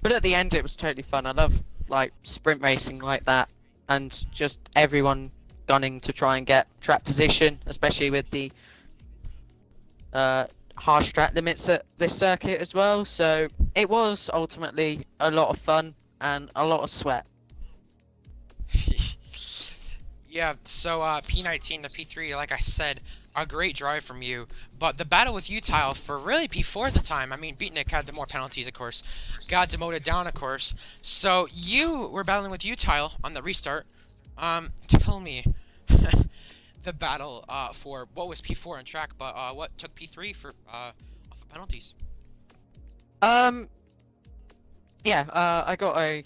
at the end, it was totally fun. I love like sprint racing like that, and just everyone gunning to try and get track position, especially with the harsh track limits at this circuit as well. So it was ultimately a lot of fun and a lot of sweat. Yeah, so P19 to P3, like I said, a great drive from you. But the battle with you, Tile, for really P4 at the time, I mean, Beatnik had the more penalties, of course. Got demoted down, of course. So you were battling with you, Tile, on the restart. Tell me the battle for what was P4 on track, but what took P3 for off of penalties? Yeah, I got a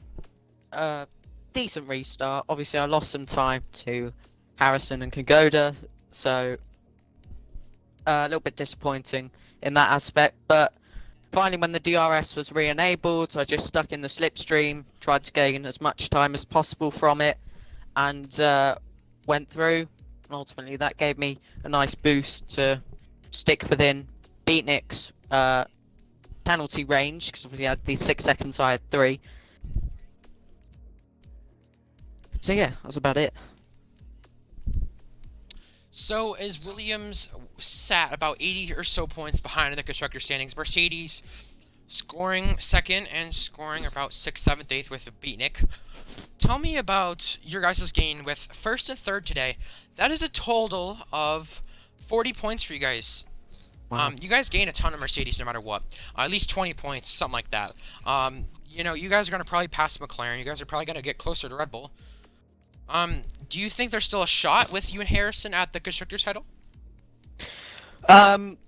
decent restart. Obviously, I lost some time to Harrison and Kagoda, so a little bit disappointing in that aspect. But finally, when the DRS was re-enabled, I just stuck in the slipstream, tried to gain as much time as possible from it, and went through. And ultimately, that gave me a nice boost to stick within Beatnik's penalty range, because obviously I had these 6 seconds, I had 3. So yeah, that was about it. So as Williams sat about 80 or so points behind in the constructor standings, Mercedes scoring second and scoring about 6th, 7th, 8th with Beatnik. Tell me about your guys' gain with first and third today. That is a total of 40 points for you guys. Wow. You guys gain a ton of Mercedes no matter what. At least 20 points, something like that. You know, you guys are going to probably pass McLaren. You guys are probably going to get closer to Red Bull. Do you think there's still a shot with you and Harrison at the Constructors title? I'm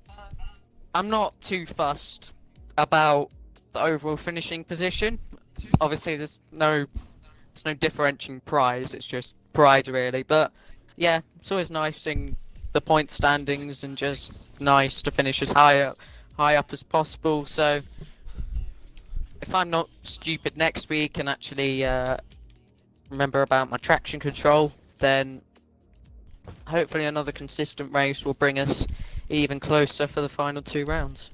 not too fussed about the overall finishing position. Obviously, there's no differentiating prize. It's just pride, really. But yeah, it's always nice seeing the point standings, and just nice to finish as high up as possible. So if I'm not stupid next week and actually remember about my traction control, then hopefully another consistent race will bring us even closer for the final 2 rounds.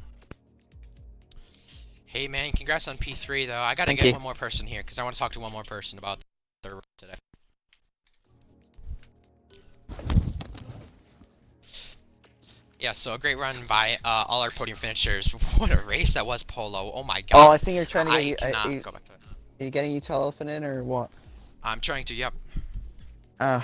Hey man, congrats on P3 though. I gotta Thank get you. one more person here because I want to talk to one more person about their race today. Yeah, so a great run by all our podium finishers. What a race that was, Polo. Oh my god. Oh, I think you're trying to I get cannot go back to it. are you getting Utah Elephant in or what? I'm trying to, yep. Yeah,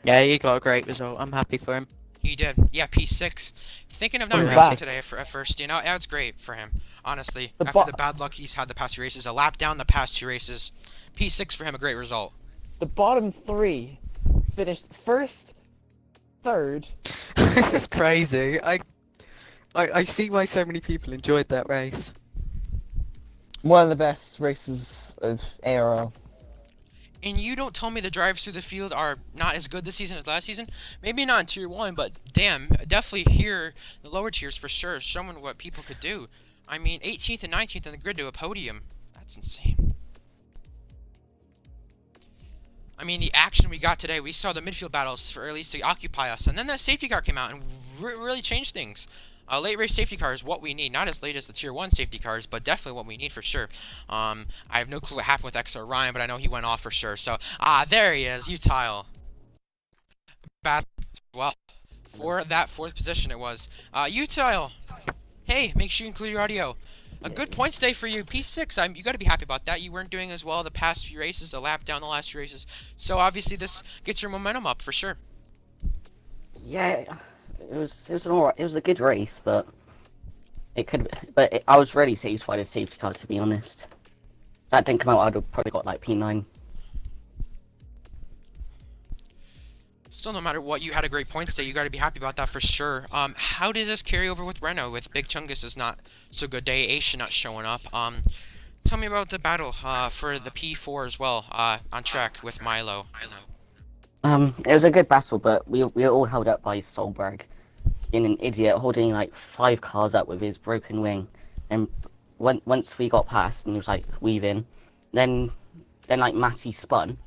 he got a great result. I'm happy for him. He did. Yeah, P6. Thinking of not We're racing back. today at first, you know, that's great for him. Honestly, The after bo- the bad luck he's had the past 2 races, a lap down the past 2 races, P6 for him, a great result. The bottom 3 finished first, third. This is crazy. I see why so many people enjoyed that race. One of the best races of ARL. And you don't tell me the drives through the field are not as good this season as last season? Maybe not in Tier 1, but damn, definitely here, the lower tiers for sure, showing what people could do. I mean, 18th and 19th in the grid to a podium. That's insane. I mean, the action we got today, we saw the midfield battles for at least to occupy us, and then that safety car came out and really changed things. Late race safety car is what we need, not as late as the tier 1 safety cars, but definitely what we need for sure. I have no clue what happened with XR Ryan, but I know he went off for sure. So, there he is, Utile. Bad, well, for that 4th position it was. Utile, hey, make sure you include your audio. A good points day for you, P6. You got to be happy about that. You weren't doing as well the past few races, a lap down the last few races. So obviously this gets your momentum up for sure. Yeah, it was an alright. It was a good race, but I was really satisfied by the safety car, to be honest. If that didn't come out, I'd have probably got like P9. Still, no matter what, you had a great points day. You got to be happy about that for sure. How does this carry over with Renault? With Big Chungus' not so good day, Aisha not showing up. Tell me about the battle for the P4 as well on track with Milo. It was a good battle, but we were all held up by Solberg, being an idiot, holding like 5 cars up with his broken wing. And once we got past and he was like weaving, then like Matty spun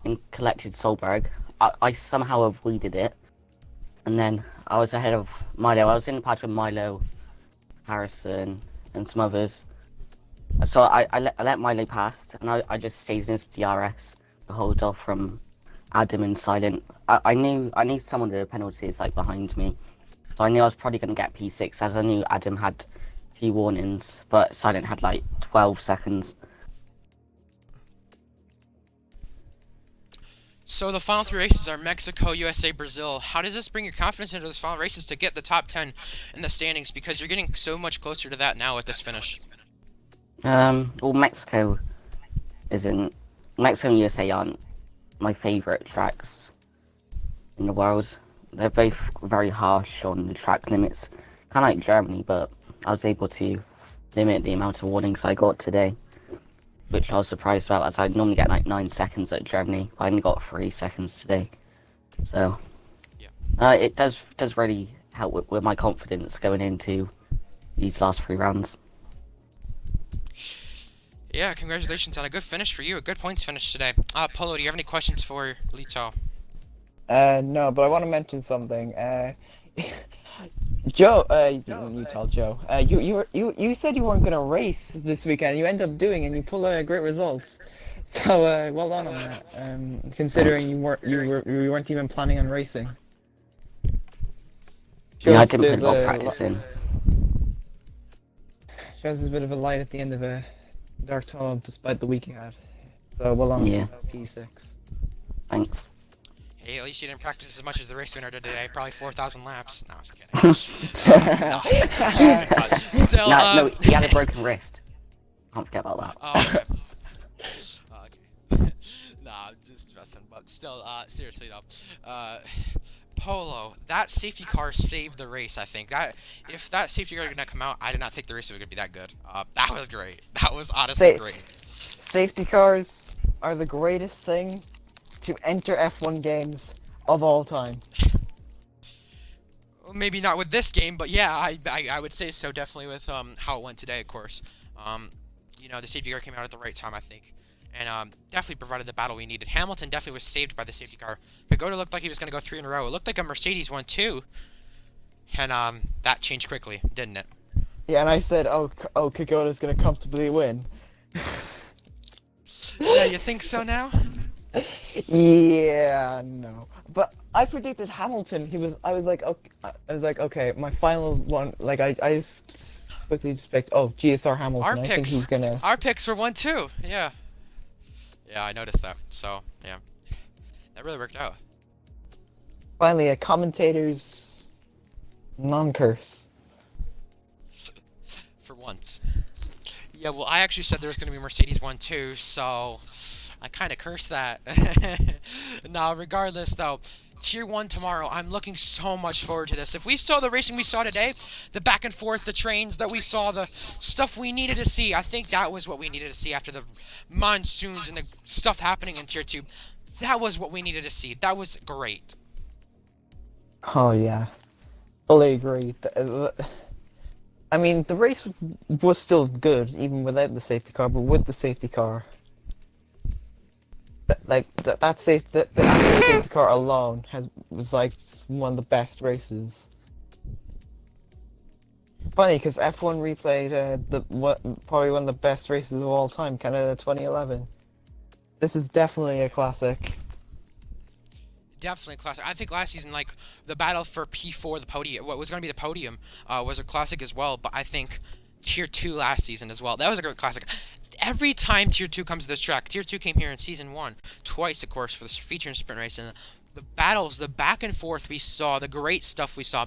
and collected Solberg. I somehow avoided it, and then I was ahead of Milo. I was in the patch with Milo, Harrison, and some others. So I let Milo pass, and I just stayed in his DRS to hold off from Adam and Silent. I knew some of the penalties like behind me, so I knew I was probably going to get P6, as I knew Adam had 2 warnings, but Silent had like 12 seconds. So the final 3 races are Mexico, USA, Brazil. How does this bring your confidence into those final races to get the top 10 in the standings? Because you're getting so much closer to that now with this finish. Well, Mexico and USA aren't my favourite tracks in the world. They're both very harsh on the track limits, kind of like Germany, but I was able to limit the amount of warnings I got today, which I was surprised about, as I normally get like 9 seconds at Germany, but I only got 3 seconds today. So, yeah. It does really help with my confidence going into these last 3 rounds. Yeah, congratulations on a good finish for you, a good points finish today. Polo, do you have any questions for Lito? No, but I want to mention something. Joe, you tell Joe. You said you weren't gonna race this weekend. You ended up doing, and you pulled great results. So well done on that. Considering Thanks. you weren't even planning on racing. Yeah, I Shows didn't put there's a lot of practice in. Shows there's a bit of a light at the end of a dark tunnel, despite the week you had. So well done, Yeah. P6. Thanks. Hey, at least you didn't practice as much as the race winner did today. Probably 4,000 laps. No, I'm just kidding. But still, No, he had a broken wrist. Can't forget about that. Okay. Nah, I'm just messing. But still, seriously though, Polo, that safety car saved the race. I think that if that safety car did not come out, I did not think the race was gonna be that good. That was great. That was honestly great. Safety cars are the greatest thing to enter F1 games of all time. Maybe not with this game, but yeah, I would say so definitely with how it went today, of course. You know, the safety car came out at the right time, I think, and definitely provided the battle we needed. Hamilton definitely was saved by the safety car. Pagoda looked like he was going to go 3 in a row. It looked like a Mercedes won too, and that changed quickly, didn't it? Yeah, and I said, oh, Kagoda's gonna comfortably win. Yeah, you think so now? Yeah, no. But I predicted Hamilton. I was like, okay, okay, my final one. Like, I just quickly just picked. Oh, GSR Our Hamilton. I think picks, he's gonna. our picks were 1-2. Yeah. Yeah, I noticed that. So yeah, that really worked out. Finally, a commentator's non-curse. For once. Yeah, well, I actually said there was going to be Mercedes 1-2, so I kind of cursed that. Now, regardless, though, Tier 1 tomorrow, I'm looking so much forward to this. If we saw the racing we saw today, the back and forth, the trains that we saw, the stuff we needed to see, I think that was what we needed to see after the monsoons and the stuff happening in Tier 2. That was what we needed to see. That was great. Oh yeah, fully agree. I mean, the race was still good even without the safety car, but with the safety car, the actual safety car alone was like one of the best races. Funny, because F1 replayed probably one of the best races of all time, Canada 2011. This is definitely a classic. Definitely a classic. I think last season, like, the battle for P4, the podium, what was going to be the podium, was a classic as well, but I think Tier 2 last season as well, that was a great classic. Every time Tier 2 comes to this track, Tier 2 came here in Season 1, twice, of course, for the feature and sprint race, and the battles, the back and forth we saw, the great stuff we saw.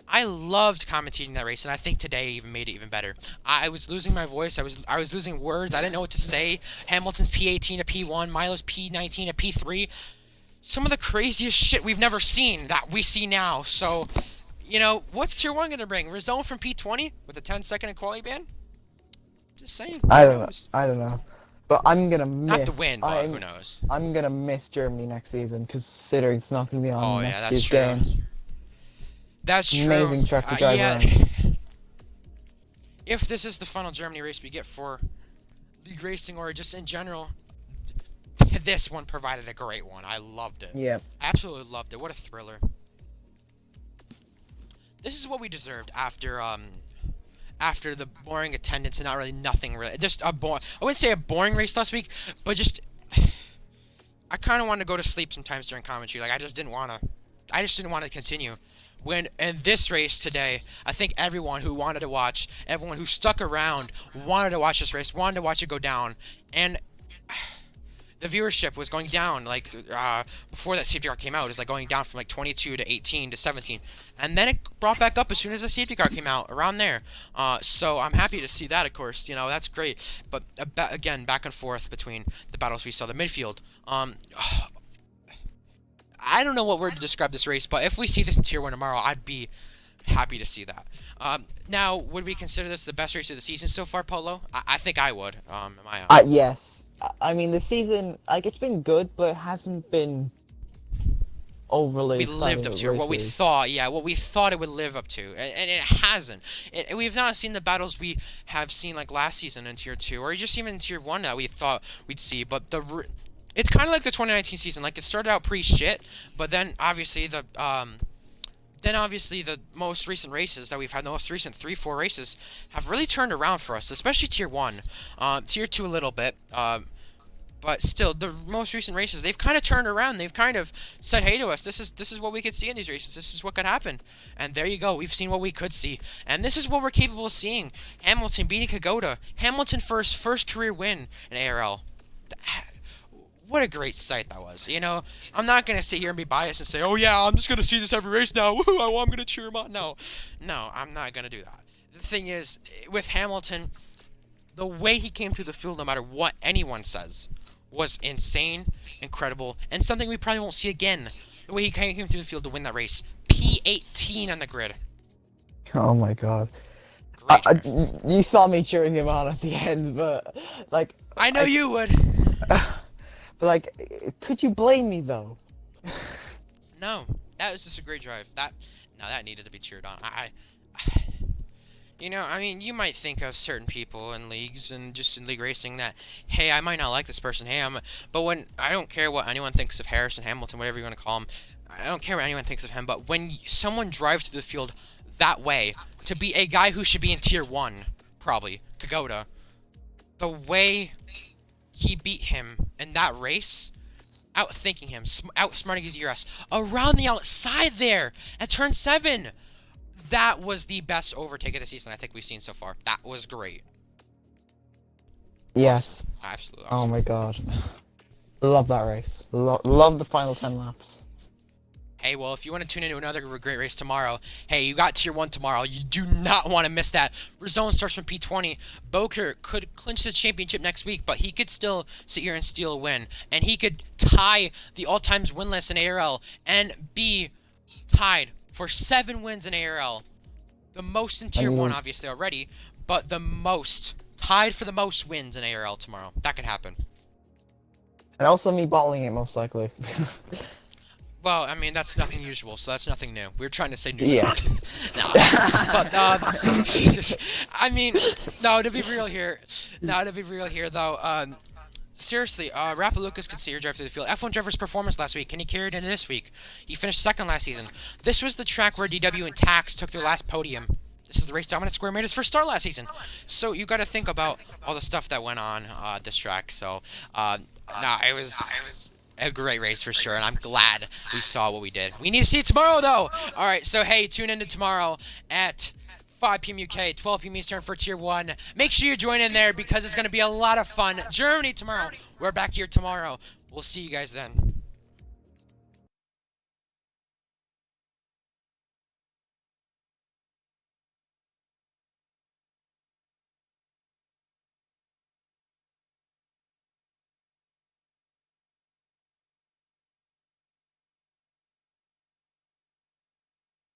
I loved commentating that race, and I think today even made it even better. I was losing my voice, I was losing words, I didn't know what to say. Hamilton's P18 to P1, Milo's P19 to P3. Some of the craziest shit we've never seen that we see now. So, you know, what's Tier 1 going to bring? Rizone from P20 with a 10-second quality ban? Just saying. I don't know. But I'm gonna miss. Not the win, but who knows? I'm gonna miss Germany next season, considering it's not gonna be on Oh, yeah, next that's year's true. game. That's true. Amazing track to drive yeah. around. If this is the final Germany race we get for league racing or just in general, this one provided a great one. I loved it. Yeah. Absolutely loved it. What a thriller. This is what we deserved after the boring attendance and not really nothing really. Just a I wouldn't say a boring race last week, but just I kind of wanted to go to sleep sometimes during commentary. Like I just didn't want to continue. When in this race today, I think everyone who wanted to watch, everyone who stuck around wanted to watch this race, wanted to watch it go down, and the viewership was going down, like, before that safety car came out. It was, like, going down from, like, 22 to 18 to 17. And then it brought back up as soon as the safety car came out, around there. So I'm happy to see that, of course. You know, that's great. But, again, back and forth between the battles we saw. The midfield. I don't know what word to describe this race, but if we see this in Tier 1 tomorrow, I'd be happy to see that. Now, would we consider this the best race of the season so far, Polo? I think I would. Am I honest? Yes. I mean, the season, like, it's been good, but it hasn't been overly We lived up to what we thought, what we thought it would live up to, and it hasn't. We've not seen the battles we have seen, like, last season in Tier 2, or just even in Tier 1 that we thought we'd see, but it's kind of like the 2019 season. Like, it started out pretty shit, but then, obviously, the most recent races that we've had, the most recent 3-4 races, have really turned around for us, especially Tier 1. Tier 2 a little bit, but still, the most recent races, they've kind of turned around. They've kind of said, hey to us, this is what we could see in these races. This is what could happen. And there you go. We've seen what we could see. And this is what we're capable of seeing. Hamilton beating Kagoda. Hamilton first career win in ARL. What a great sight that was. You know, I'm not going to sit here and be biased and say, oh yeah, I'm just going to see this every race now. Woohoo, I'm going to cheer him on. No, I'm not going to do that. The thing is, with Hamilton, the way he came to the field, no matter what anyone says, was insane, incredible, and something we probably won't see again. The way he came to the field to win that race. P18 on the grid. Oh my god. You saw me cheering him on at the end, but, like... I know you would. But, like, could you blame me, though? No, that was just a great drive. That needed to be cheered on. You know, I mean, you might think of certain people in leagues and just in league racing that, hey, I might not like this person, hey, but when, I don't care what anyone thinks of Harrison, Hamilton, whatever you want to call him, I don't care what anyone thinks of him, but when someone drives through the field that way, to be a guy who should be in tier 1, probably, Kagoda, the way he beat him in that race, outthinking him, outsmarting his ERS, around the outside there, at turn 7, that was the best overtake of the season I think we've seen so far. That was great. Yes. Awesome. Absolutely Oh awesome. my god. Love that race. Love the final 10 laps. Hey, well, if you want to tune into another great race tomorrow, hey, you got tier 1 tomorrow. You do not want to miss that. Rizone starts from P20. Boker could clinch the championship next week, but he could still sit here and steal a win. And he could tie the all-times win list in ARL and be tied for 7 wins in ARL. The most in tier 1, obviously, already, but the most. Tied for the most wins in ARL tomorrow. That could happen. And also me bottling it, most likely. Well, I mean, that's nothing usual, so that's nothing new. We were trying to say new. Yeah. No, but, I mean, no, to be real here, though, seriously, Rapalucas could see your drive through the field. F1 driver's performance last week, and he carried into this week. He finished 2nd last season. This was the track where DW and Tax took their last podium. This is the race Dominant Square made his first start last season. So you got to think about all the stuff that went on this track. So, it was a great race for sure, and I'm glad we saw what we did. We need to see it tomorrow, though. All right, so hey, tune into tomorrow at 5 p.m. UK, 12 p.m. Eastern for Tier 1. Make sure you join in there because it's going to be a lot of fun. Germany tomorrow. We're back here tomorrow. We'll see you guys then.